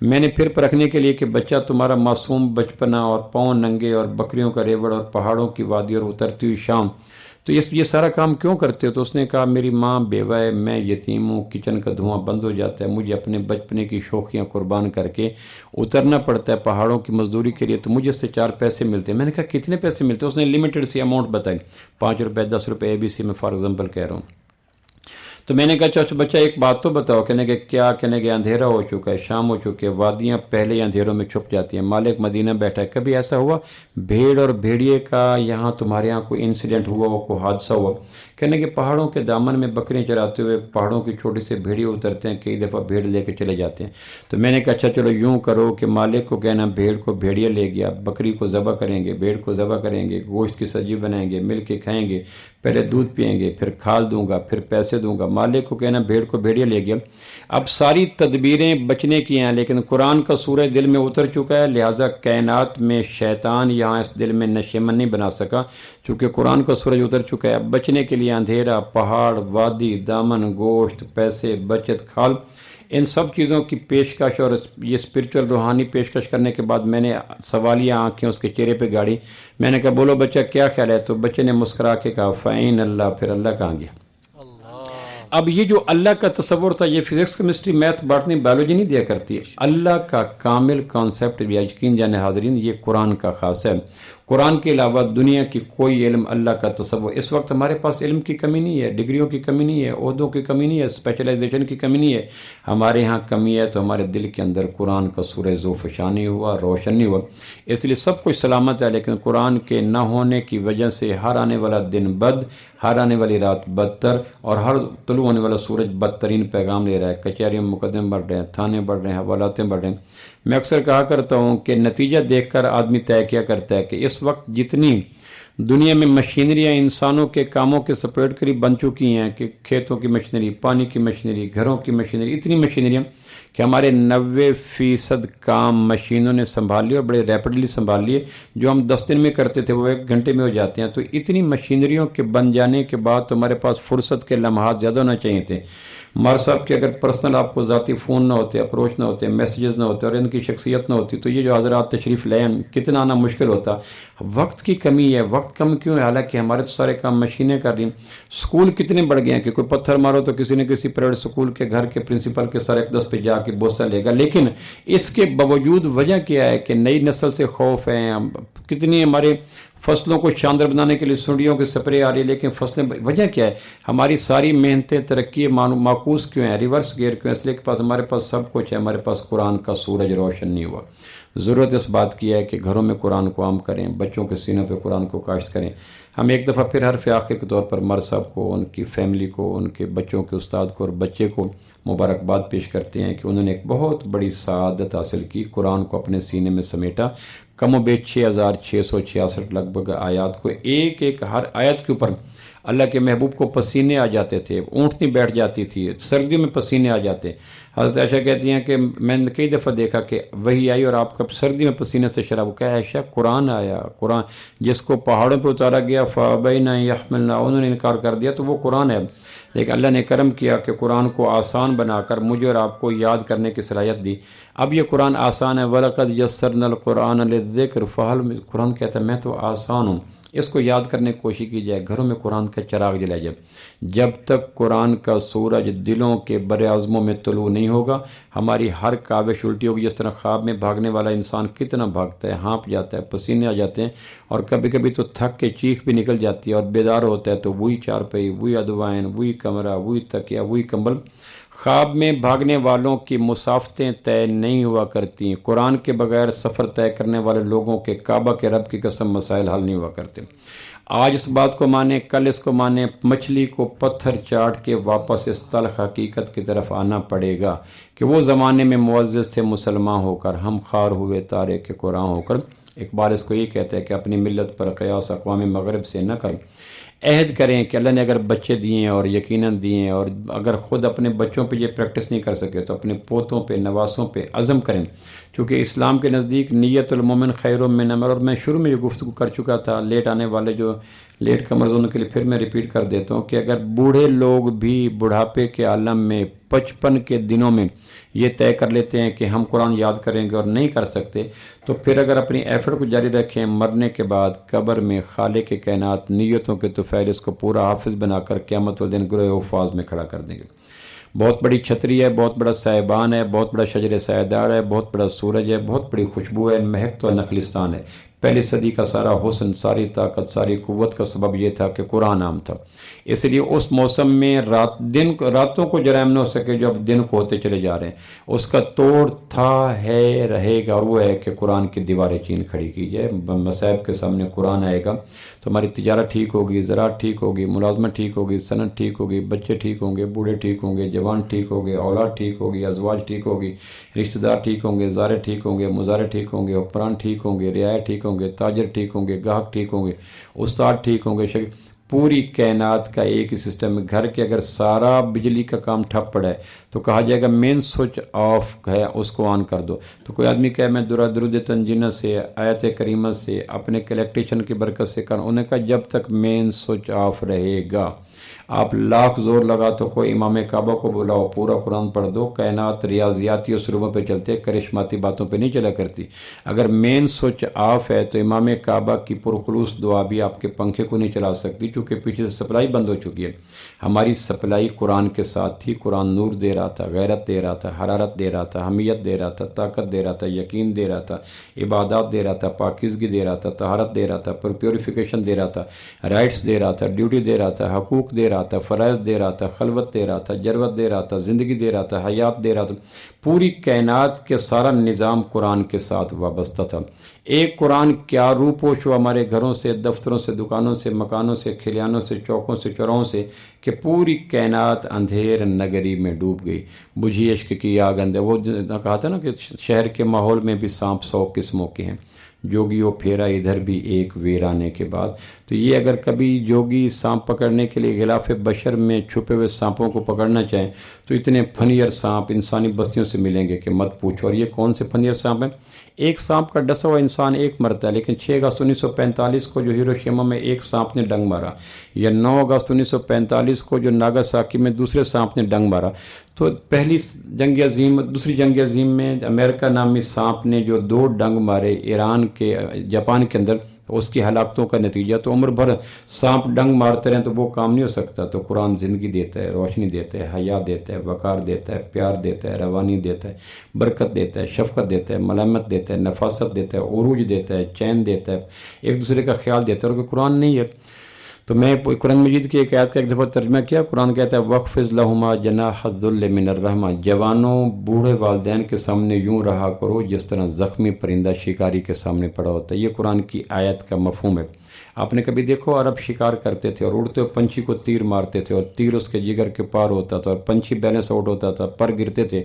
Speaker 2: میں نے پھر پرکھنے کے لیے کہ بچہ تمہارا معصوم بچپنا اور پاؤں ننگے اور بکریوں کا ریوڑ اور پہاڑوں کی وادی اور اترتی ہوئی شام, تو یہ سارا کام کیوں کرتے ہو؟ تو اس نے کہا میری ماں بیوہ ہے, میں یتیم ہوں, کچن کا دھواں بند ہو جاتا ہے, مجھے اپنے بچپنے کی شوخیاں قربان کر کے اترنا پڑتا ہے پہاڑوں کی مزدوری کے لیے, تو مجھے اس سے 4 پیسے ملتے ہیں. میں نے کہا کتنے پیسے ملتے ہیں؟ اس نے لمیٹڈ سی اماؤنٹ بتائی, 5 روپے 10 روپے ABC میں فار ایگزامپل کہہ رہا ہوں. تو تو میں نے کہا اچھا بچہ ایک بات تو بتاؤ. کہنے کہ کیا؟ کہنے کہ اندھیرا ہو چکا ہے، شام ہو چکی ہے، وادیاں پہلے ہی اندھیروں میں چھپ جاتی ہیں، مالک مدینہ بیٹھا ہے. کبھی ایسا ہوا بھیڑ اور بھیڑیے کا یہاں تمہارے یہاں کوئی انسیڈنٹ ہوا ہو، کوئی حادثہ ہوا؟ کہنے کہ پہاڑوں کے دامن میں بکریاں چراتے ہوئے پہاڑوں کی چھوٹی سے بھیڑیے اترتے ہیں، کئی دفعہ بھیڑ لے کے چلے جاتے ہیں. تو میں نے کہا اچھا چلو یوں کرو کہ مالک کو کہنا بھیڑ کو بھیڑیا لے گیا، بکری کو ذبح کریں گے، بھیڑ کو ذبح کریں گے، گوشت کی سبزی بنائیں گے، مل کے کھائیں گے، پہلے دودھ پئیں گے، پھر کھال دوں گا، پھر پیسے دوں گا. مالک کو کہنا بھیڑ کو بھیڑیا لے گیا. اب ساری تدبیریں بچنے کی ہیں، لیکن قرآن کا سورج دل میں اتر چکا ہے، لہٰذا کائنات میں شیطان یہاں اس دل میں نشیمن نہیں بنا سکا، چونکہ قرآن کا سورج اتر چکا ہے. بچنے کے لیے اندھیرا، پہاڑ، وادی، دامن، گوشت، پیسے، بچت، کھال، ان سب چیزوں کی پیشکش اور یہ اسپرچول روحانی پیشکش کرنے کے بعد میں نے سوالیہ آنکھیں اس کے چہرے پہ گاڑی. میں نے کہا بولو بچہ کیا خیال ہے؟ تو بچے نے مسکرا کے کہا فعین اللہ. پھر اللہ کہاں گیا؟ اب یہ جو اللہ کا تصور تھا، یہ physics, chemistry, math, botany, biology نہیں دیا کرتی ہے. اللہ کا کامل کانسیپٹ، یقین جانے حاضرین، یہ قرآن کا خاص ہے. قرآن کے علاوہ دنیا کی کوئی علم اللہ کا تصور. اس وقت ہمارے پاس علم کی کمی نہیں ہے، ڈگریوں کی کمی نہیں ہے، عہدوں کی کمی نہیں ہے، اسپیشلائزیشن کی کمی نہیں ہے. ہمارے ہاں کمی ہے تو ہمارے دل کے اندر قرآن کا سورج ذوفشان نہیں ہوا، روشن نہیں ہوا. اس لیے سب کچھ سلامت ہے، لیکن قرآن کے نہ ہونے کی وجہ سے ہر آنے والا دن بد، ہر آنے والی رات بدتر، اور ہر طلوع ہونے والا سورج بدترین پیغام لے رہا ہے. کچہریوں میں مقدمے بڑھ رہے ہیں، تھانے بڑھ رہے ہیں، حوالاتیں بڑھ رہے ہیں. میں اکثر کہا کرتا ہوں کہ نتیجہ دیکھ کر آدمی طے کیا کرتا ہے کہ اس وقت جتنی دنیا میں مشینریاں انسانوں کے کاموں کے سپریٹ قریب بن چکی ہیں، کہ کھیتوں کی مشینری، پانی کی مشینری، گھروں کی مشینری، اتنی مشینریاں کہ ہمارے 90% کام مشینوں نے سنبھال لیے اور بڑے ریپڈلی سنبھال لیے. جو ہم 10 دن میں کرتے تھے وہ 1 گھنٹے میں ہو جاتے ہیں. تو اتنی مشینریوں کے بن جانے کے بعد تو ہمارے پاس فرصت کے لمحات زیادہ ہونا چاہیے تھے. مار صاحب کے اگر پرسنل آپ کو ذاتی فون نہ ہوتے، اپروچ نہ ہوتے، میسیجز نہ ہوتے اور ان کی شخصیت نہ ہوتی، تو یہ جو حضرات تشریف لائیں کتنا آنا مشکل ہوتا. وقت کی کمی ہے. وقت کم کیوں ہے؟ حالانکہ ہمارے تو سارے کام مشینیں کر رہی ہیں. اسکول کتنے بڑھ گئے ہیں کہ کوئی پتھر مارو تو کسی نہ کسی پرائیویٹ اسکول کے گھر کے پرنسپل کے سر اقدس پہ جا کے بوسہ لے گا. لیکن اس کے باوجود وجہ کیا ہے کہ نئی نسل سے خوف ہے. کتنی ہمارے فصلوں کو شاندار بنانے کے لیے سنڈیوں کے سپرے آ رہی ہے، لیکن فصلیں، وجہ کیا ہے؟ ہماری ساری محنتیں، ترقی معکوس کیوں ہیں، ریورس گیئر کیوں ہیں؟ اس لیے کہ ہمارے پاس سب کچھ ہے، ہمارے پاس قرآن کا سورج روشن نہیں ہوا. ضرورت اس بات کی ہے کہ گھروں میں قرآن کو عام کریں، بچوں کے سینوں پہ قرآن کو کاشت کریں. ہم ایک دفعہ پھر حرف آخر کے طور پر مر صاحب کو، ان کی فیملی کو، ان کے بچوں کے استاد کو اور بچے کو مبارکباد پیش کرتے ہیں کہ انہوں نے ایک بہت بڑی سعادت حاصل کی. قرآن کو اپنے سینے میں سمیٹا. کم و بیش 6666 لگ بھگ آیات کو، ایک ایک ہر آیت کے اوپر اللہ کے محبوب کو پسینے آ جاتے تھے، اونٹنی بیٹھ جاتی تھی، سردیوں میں پسینے آ جاتے. حضرت عائشہ کہتی ہیں کہ میں نے کئی دفعہ دیکھا کہ وہی آئی اور آپ کا سردی میں پسینے سے شراب. کہا عائشہ قرآن آیا، قرآن جس کو پہاڑوں پہ اتارا گیا فَأَبَيْنَ يَحْمِلْنَا، انہوں نے انکار کر دیا، تو وہ قرآن ہے. لیکن اللہ نے کرم کیا کہ قرآن کو آسان بنا کر مجھے اور آپ کو یاد کرنے کی صلاحیت دی. اب یہ قرآن آسان ہے. وَلَقَدْ يَسَّرْنَا الْقُرْآنَ لِلذِّكْرِ فَهَلْ، قرآن کہتا ہے میں تو آسان ہوں. اس کو یاد کرنے کی کوشش کی جائے، گھروں میں قرآن کا چراغ جلایا جائے. جب تک قرآن کا سورج دلوں کے بر اعظموں میں طلوع نہیں ہوگا، ہماری ہر کاوش الٹی ہوگی. جس طرح خواب میں بھاگنے والا انسان کتنا بھاگتا ہے، ہانپ جاتا ہے، پسینے آ جاتے ہیں، اور کبھی کبھی تو تھک کے چیخ بھی نکل جاتی ہے، اور بیدار ہوتا ہے تو وہی چارپائی، وہی ادوائن، وہی کمرہ، وہی تکیہ، وہی کمبل. خواب میں بھاگنے والوں کی مسافتیں طے نہیں ہوا کرتی. قرآن کے بغیر سفر طے کرنے والے لوگوں کے کعبہ کے رب کی قسم مسائل حل نہیں ہوا کرتے. آج اس بات کو مانیں، کل اس کو مانیں، مچھلی کو پتھر چاٹ کے واپس اس تلخ حقیقت کی طرف آنا پڑے گا کہ وہ زمانے میں معزز تھے مسلمان ہو کر، ہم خار ہوئے تارے کے قرآن ہو کر. اقبال اس کو یہ کہتا ہے کہ اپنی ملت پر قیاس اقوام مغرب سے نہ کر. عہد کریں کہ اللہ نے اگر بچے دیے ہیں اور یقیناً دیے ہیں، اور اگر خود اپنے بچوں پہ یہ پریکٹس نہیں کر سکے تو اپنے پوتوں پہ، نواسوں پہ عزم کریں. چونکہ اسلام کے نزدیک نیت المومن خیر من عمل، اور میں شروع میں یہ گفتگو کر چکا تھا. لیٹ آنے والے جو لیٹ کمرز ان کے لیے پھر میں ریپیٹ کر دیتا ہوں کہ اگر بوڑھے لوگ بھی بڑھاپے کے عالم میں 55 کے دنوں میں یہ طے کر لیتے ہیں کہ ہم قرآن یاد کریں گے اور نہیں کر سکتے، تو پھر اگر اپنی ایفرٹ کو جاری رکھیں، مرنے کے بعد قبر میں خالق کائنات نیتوں کے طفیل اس کو پورا حافظ بنا کر قیامت والدین گروہ حفاظ میں کھڑا کر دیں گے. بہت بڑی چھتری ہے، بہت بڑا صاحبان ہے، بہت بڑا شجر سایہ دار ہے، بہت بڑا سورج ہے، بہت بڑی خوشبو ہے، مہک تو نخلستان ہے. پہلی صدی کا سارا حسن، ساری طاقت، ساری قوت کا سبب یہ تھا کہ قرآن عام تھا، اس لیے اس موسم میں راتوں کو جرائم نہ ہو سکے جو اب دن کو ہوتے چلے جا رہے ہیں، اس کا توڑ تھا، ہے، رہے گا، اور وہ ہے کہ قرآن کی دیواریں چین کھڑی کی جائے، مصائب کے سامنے قرآن آئے گا تو ہماری تجارت ٹھیک ہوگی، زراعت ٹھیک ہوگی، ملازمت ٹھیک ہوگی، صنعت ٹھیک ہوگی، بچے ٹھیک ہوں گے، بوڑھے ٹھیک ہوں گے، جوان ٹھیک ہوں گے، اولاد ٹھیک ہوگی، ازواج ٹھیک ہوگی، رشتہ دار ٹھیک ہوں گے، زارے ٹھیک ہوں گے، مزارے ٹھیک ہوں گے، حکمران ٹھیک ہوں گے، رعایا ٹھیک ہوں گے، تاجر ٹھیک ہوں گے، گاہک ٹھیک ہوں گے، استاد ٹھیک ہوں گے، پوری کائنات کا ایک ہی سسٹم ہے۔ گھر کے اگر سارا بجلی کا کام ٹھپ پڑا ہے تو کہا جائے گا مین سوئچ آف ہے، اس کو آن کر دو۔ تو کوئی آدمی کہے میں درود تنجینہ سے، آیت کریمہ سے، اپنے الیکٹریشن کی برکت سے کر، انہیں کہا جب تک مین سوئچ آف رہے گا آپ لاکھ زور لگا تو کوئی امام کعبہ کو بلاؤ، پورا قرآن پڑھ دو، کائنات ریاضیاتی اسلوبوں پہ چلتے، کرشماتی باتوں پہ نہیں چلا کرتی۔ اگر مین سوئچ آف ہے تو امام کعبہ کی پرخلوص دعا بھی آپ کے پنکھے کو نہیں چلا سکتی، چونکہ پیچھے سے سپلائی بند ہو چکی ہے۔ ہماری سپلائی قرآن کے ساتھ تھی، قرآن نور دے رہا تھا، غیرت دے رہا تھا، حرارت دے رہا تھا، حمیت دے رہا تھا، طاقت دے رہا تھا، یقین دے رہا تھا، عبادات دے رہا تھا، پاکیزگی دے رہا تھا، طہارت دے رہا تھا، پیوریفیکیشن دے رہا تھا، رائٹس دے رہا تھا، ڈیوٹی دے رہا تھا، حقوق دے رہا تھا، فرائض دے رہا تھا، خلوت دے رہا تھا، جروت دے رہا تھا، زندگی دے رہا تھا، حیات دے رہا تھا۔ پوری کائنات کے سارا نظام قرآن کے ساتھ وابستہ تھا۔ ایک قرآن کیا روح پوش ہوا ہمارے گھروں سے، دفتروں سے، دکانوں سے، مکانوں سے، کھلیانوں سے، چوکوں سے، چوراہوں سے، کہ پوری کائنات اندھیر نگری میں ڈوب گئی۔ بجھی عشق کی آگ اندھیر، وہ کہا تھا نا کہ شہر کے ماحول میں بھی سانپ 100 قسموں کے ہیں، جوگیوں پھیرا ادھر بھی ایک ویرانے کے بعد۔ تو یہ اگر کبھی جوگی سانپ پکڑنے کے لیے غلاف بشر میں چھپے ہوئے سانپوں کو پکڑنا چاہیں تو اتنے پھنیر سانپ انسانی بستیوں سے ملیں گے کہ مت پوچھو۔ اور یہ کون سے پھنیر سانپ ہیں؟ ایک سانپ کا ڈسا ہوا انسان ایک مرتا ہے، لیکن 6 اگست 1945 کو جو ہیروشیما میں ایک سانپ نے ڈنگ مارا، یا 9 اگست 1945 کو جو ناگاساکی میں دوسرے سانپ نے ڈنگ مارا، تو پہلی جنگ عظیم، دوسری جنگ عظیم میں امریکہ نامی سانپ نے جو 2 ڈنگ مارے ایران کے، جاپان کے اندر، اس کی ہلاکتوں کا نتیجہ تو عمر بھر سانپ ڈنگ مارتے رہیں تو وہ کام نہیں ہو سکتا۔ تو قرآن زندگی دیتا ہے، روشنی دیتا ہے، حیا دیتا ہے، وقار دیتا ہے، پیار دیتا ہے، روانی دیتا ہے، برکت دیتا ہے، شفقت دیتا ہے، ملامت دیتا ہے، نفاست دیتا ہے، عروج دیتا ہے، چین دیتا ہے، ایک دوسرے کا خیال دیتا ہے۔ اور قرآن نہیں ہے تو میں قرآن مجید کی ایک آیت کا ایک دفعہ ترجمہ کیا، قرآن کہتا ہے وَاخْفِضْ لَهُمَا جَنَاحَ الذُّلِّ مِنَ الرَّحْمَةِ، جوانوں بوڑھے والدین کے سامنے یوں رہا کرو جس طرح زخمی پرندہ شکاری کے سامنے پڑا ہوتا ہے۔ یہ قرآن کی آیت کا مفہوم ہے۔ آپ نے کبھی دیکھو عرب شکار کرتے تھے اور اڑتے ہوئے پنچھی کو تیر مارتے تھے اور تیر اس کے جگر کے پار ہوتا تھا اور پنچھی بیلنس آؤٹ ہوتا تھا، پر گرتے تھے،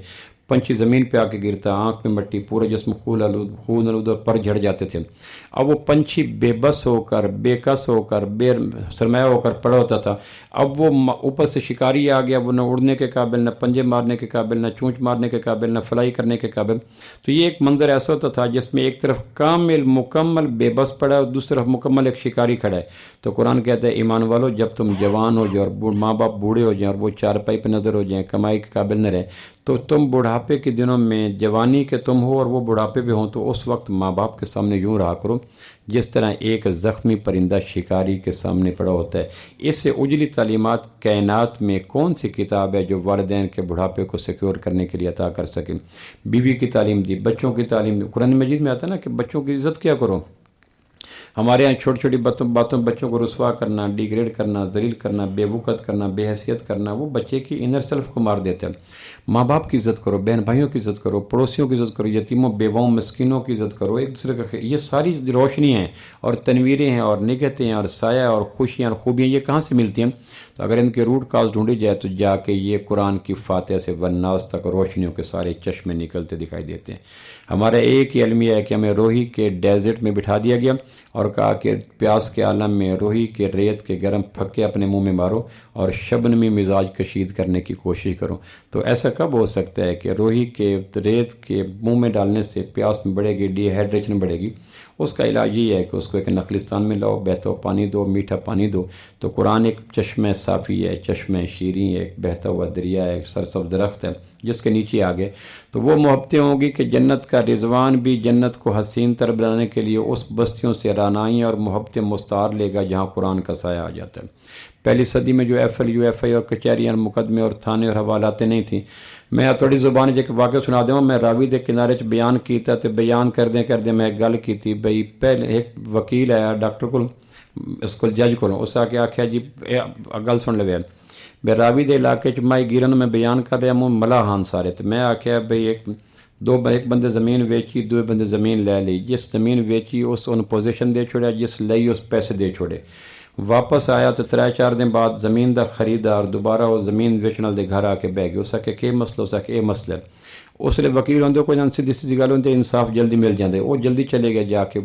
Speaker 2: پنچھی زمین پہ آ کے گرتا، آنکھ میں مٹی، پورے جسم خون آلود اور پر جھڑ جاتے تھے۔ اب وہ پنچھی بے بس ہو کر، بے کس ہو کر، بے سرمایہ ہو کر پڑا ہوتا تھا۔ اب وہ اوپر سے شکاری آ گیا، وہ نہ اڑنے کے قابل، نہ پنجے مارنے کے قابل، نہ چونچ مارنے کے قابل، نہ فلائی کرنے کے قابل۔ تو یہ ایک منظر ایسا ہوتا تھا جس میں ایک طرف کامل مکمل بے بس پڑا ہے اور دوسری طرف مکمل ایک شکاری کھڑا ہے۔ تو قرآن کہتا ہے ایمان والو جب تم جوان ہو جاؤ اور ماں باپ بوڑھے ہو جائیں اور وہ چارپائی پہ نظر ہو جائیں، کمائی کے قابل نہ رہیں، تو تم بڑھاپے کے دنوں میں جوانی کے تم ہو اور وہ بڑھاپے پہ ہوں تو اس وقت ماں باپ کے سامنے یوں رہا کرو جس طرح ایک زخمی پرندہ شکاری کے سامنے پڑا ہوتا ہے۔ اس سے اجلی تعلیمات کائنات میں کون سی کتاب ہے جو والدین کے بڑھاپے کو سیکیور کرنے کے لیے عطا کر سکے؟ بیوی کی تعلیم دی، بچوں کی تعلیم دی۔ قرآن مجید میں آتا ہے نا کہ بچوں کی عزت کیا کرو۔ ہمارے یہاں چھوٹی چھوٹی باتوں بچوں کو رسوا کرنا، ڈیگریڈ کرنا، ذلیل کرنا، بے وقت کرنا، بے حیثیت کرنا، وہ بچے کی انر سیلف کو مار دیتے ہیں۔ ماں باپ کی عزت کرو، بہن بھائیوں کی عزت کرو، پڑوسیوں کی عزت کرو، یتیموں بیواؤں مسکینوں کی عزت کرو، ایک دوسرے کا یہ ساری روشنی ہیں اور تنویریں ہیں اور نعمتیں ہیں اور سایہ اور خوشیاں اور خوبیاں، یہ کہاں سے ملتی ہیں؟ تو اگر ان کے روٹ کاز ڈھونڈی جائے تو جا کے یہ قرآن کی فاتحہ سے والناس تک روشنیوں کے سارے چشمے نکلتے دکھائی دیتے ہیں۔ ہمارا ایک ہی المیہ ہے کہ ہمیں روحی کے ڈیزرٹ میں بٹھا دیا گیا اور کہا کہ پیاس کے عالم میں روحی کے ریت کے گرم پھکے اپنے منہ میں مارو اور شبنمی مزاج کشید کرنے کی کوشش کرو۔ تو ایسا کب ہو سکتا ہے کہ روحی کے ریت کے منہ میں ڈالنے سے پیاس میں بڑھے گی، ڈی ہائیڈریشن بڑھے گی؟ اس کا علاج یہ ہے کہ اس کو ایک نخلستان میں لاؤ، بہتا ہوا پانی دو، میٹھا پانی دو۔ تو قرآن ایک چشمہ صافی ہے، چشمہ شیریں ہے، ایک بہتا ہوا دریا ہے، ایک سرسبز درخت ہے، جس کے نیچے آ گئے تو وہ محبتیں ہوں گی کہ جنت کا رضوان بھی جنت کو حسین تر بنانے کے لیے اس بستیوں سے رانائیاں اور محبتیں مستعار لے گا جہاں قرآن کا سایہ آ جاتا ہے۔ پہلی صدی میں جو ایف ایل یو ایف آئی اور کچہریاں مقدمے اور تھانے اور حوالات نہیں تھیں، میں تھوڑی زبان ایک واقعہ سنا دوں، میں راوی دے کنارے چ بیان کیتا تو بیان کردے میں ایک گل کی بھئی پہلے ایک وکیل آیا ڈاکٹر کو اس کو جج کو اس آ کے آخیا جی گل سن لو بے راوی دے علاقے چ مائی گیرن میں بیان کر رہا ہوں ملا ہان سارے تو میں آخیا بھئی ایک بندے زمین ویچی، دو بندے زمین لے لی، جس زمین ویچی اس ان پوزیشن دے چھوڑیا، جس لئی اس پیسے دے چھوڑے، واپس آیا تو 3-4 دن بعد زمین دا خریدار دوبارہ وہ زمین ویچنے دے گھر آ کے بہ گیا، اس آ کے مسئلہ اس آ کے مسئلہ اس لیے وکیل ہوندے کوئی نہ سیدھی گل ہوندی انصاف جلدی مل جاندے، وہ جلدی چلے گئے جا کے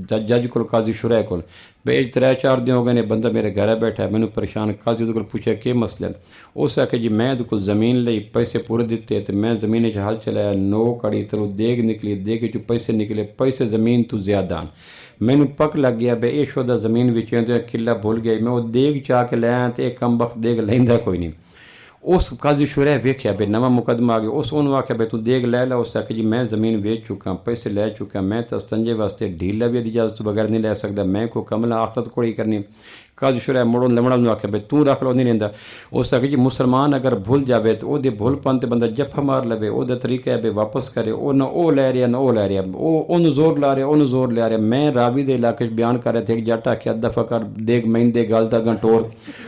Speaker 2: جج کو قاضی شرح کو بھئی 3-4 دن ہو گئے نے بندہ میرے گھر بیٹھا ہے، مینوں پریشان، قاضی کو پوچھا کہ مسئلہ اس آ کے جی میں کو زمین لئی پیسے پورے دیتے تو میں زمین حل چلایا، نو کڑی تو دیگ نکلی، دیگ چ پیسے نکلے، پیسے زمین تو زیادہ مینوں پک لگ گیا بھئی یہ شدہ زمین وچوں تے قلعہ بھول گیا، میں وہ دیگ چاہ کے لے آیا تو کم وقت دیگ لیندا کوئی نہیں۔ اس قاضی شرح ویکھیا بھئی نواں مقدمہ آ گیا، اس انہوں آخیا بھئی تو دیگ لے لا، اس آخیا جی میں زمین ویچ چکا، پیسے لے چکا، میں تو استنجے واسطے ڈھیلا بھی اجازت بغیر نہیں لے سکتا، میں کو کملا آخرت کوڑی کرنی۔ قاضی شرح مڑوں لمڑا نو آخیا بھئی تو رکھ لو، نہیں لیندا۔ اس آخیا جی مسلمان اگر بھول جاوے تو او دے بھول پن تے بندہ جفا مار لوے، او دا طریقہ ہے بھئی واپس کرے، او نہ او لے رہا نہ او لے رہا، او زور لا رہا، او زور لے رہا۔ میں راوی دے علاقے بیان کر رہے تھے ایک جٹ آخیا دفعہ کر دیگ مین دے گل دا گنٹور،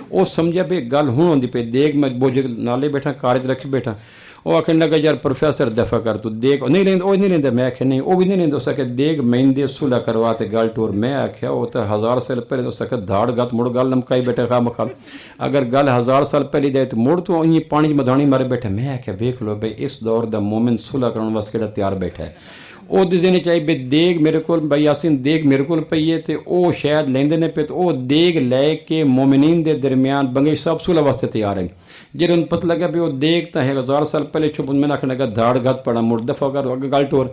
Speaker 2: او سمجھا بھئی گل ہوں ہوندی پئی دیگ میں بوجھ نالے بیٹھا کارج رکھی بیٹھا، وہ آخر لگا یار پروفیسر دفعہ کر تو دیگ نہیں لیندا، وہ نہیں لیندا، میں آخیا نہیں وہ بھی نہیں لیندا، اس آخیا دیگ مین دے صلح کروا تے گل ٹور، میں آخیا وہ تو 1000 سال پہلے، اس آخیا دھاڑ گت مڑ گل لمکائی بیٹھا خواہ مخواہ، اگر گل 1000 سال پہلے دے تو مڑ تو انہیں پانی مدھانی مارے بیٹھا۔ میں آخیا ویکھ لو بھئی اس دور دا مومن صلح کرن واسطے کیڑا تیار بیٹھا ہے، وہ دے چاہیے بھئی دیگ میرے کو بھائی یاسین دیگ میرے کو پئی ہے تو وہ شاید لیندے نے پہ تو وہ دیگ لے کے مومنین دے درمیان بنگے صاحب صلح واسطے تیار ہیں، جب ان پتہ لگا بھی وہ دیگ تا ہے 1000 سال پہلے چھپ میں نہ لگا دھاڑ گت پڑا مڑ دفعہ کر گل ٹور۔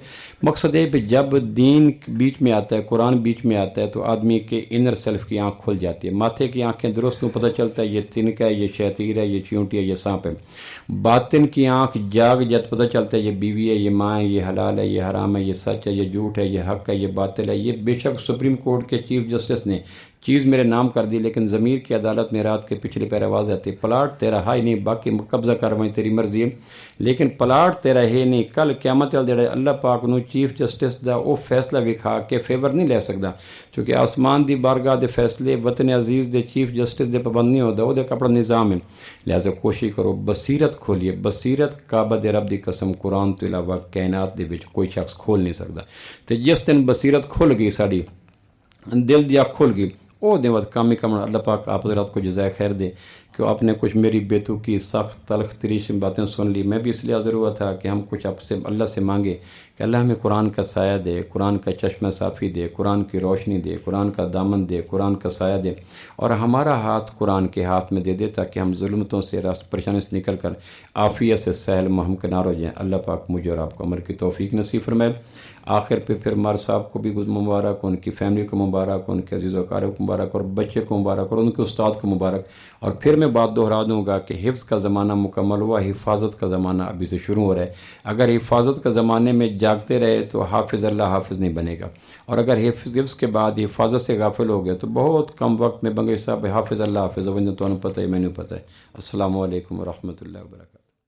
Speaker 2: مقصد ہے کہ جب دین بیچ میں آتا ہے، قرآن بیچ میں آتا ہے تو آدمی کے انر سیلف کی آنکھ کھل جاتی ہے، ماتھے کی آنکھیں درست پتہ چلتا ہے یہ تنکا ہے، یہ شیطیر ہے، یہ چیونٹی ہے، یہ سانپ ہے، باطن کی آنکھ جاگ جت پتہ چلتا ہے یہ بیوی ہے، یہ ماں ہے، یہ حلال ہے، یہ حرام ہے، یہ سچ ہے، یہ جھوٹ ہے، یہ حق ہے، یہ باطل ہے۔ یہ بے شک سپریم کورٹ کے چیف جسٹس نے چیز میرے نام کر دی، لیکن ضمیر کی عدالت میں رات کے پچھلے پیر آواز آتی ہے پلاٹ تیرا ہے نہیں، باقی قبضہ کروائیں تیری مرضی ہے، لیکن پلاٹ تیرا ہے نہیں۔ کل قیامت والے اللہ پاک نو چیف جسٹس دا وہ فیصلہ وکھا کے فیور نہیں لے سکتا، کیونکہ آسمان دی بارگاہ دے فیصلے وطن عزیز دے چیف جسٹس دے پابند نہیں ہوتا، وہ دے اپنا نظام ہے۔ لہٰذا کوشش کرو بصیرت کھولیے، بصیرت کعبہ دے رب دی قسم قرآن تو علاوہ کائنات دے وچ کوئی شخص کھول نہیں سکتا، تو جس دن بصیرت کھل گئی ساری دل دی آنکھ کھل گئی، او دن وقت کام ہی کمنا۔ اللہ پاک آپ حضرات کو جزائے خیر دے کہ آپ نے کچھ میری بیتو کی سخت تلخ تریش باتیں سن لی، میں بھی اس لیے حاضر ہوا تھا کہ ہم کچھ آپ سے اللہ سے مانگے کہ اللہ ہمیں قرآن کا سایہ دے، قرآن کا چشمہ صافی دے، قرآن کی روشنی دے، قرآن کا دامن دے، قرآن کا سایہ دے، اور ہمارا ہاتھ قرآن کے ہاتھ میں دے دے تاکہ ہم ظلمتوں سے پریشانی سے نکل کر عافیت سے سہل ہم کنار ہو جائیں۔ اللہ پاک مجھے اور آپ کو عمل کی توفیق نصیب فرمائے۔ آخر پہ پھر مار صاحب کو بھی مبارک، ان کی فیملی کو مبارک، ان کے عزیز و اقارب کو مبارک، اور بچے کو مبارک، اور ان کے استاد کو مبارک۔ اور پھر میں بات دہرا دوں گا کہ حفظ کا زمانہ مکمل ہوا، حفاظت کا زمانہ ابھی سے شروع ہو رہا ہے۔ اگر حفاظت کا زمانے میں جاگتے رہے تو حافظ اللہ حافظ نہیں بنے گا، اور اگر حفظ کے بعد حفاظت سے غافل ہو گئے تو بہت کم وقت میں بنگے صاحب حافظ اللہ حافظ، تو پتہ ہے، میں نے پتہ ہے۔ السلام علیکم ورحمۃ اللہ وبرکاتہ۔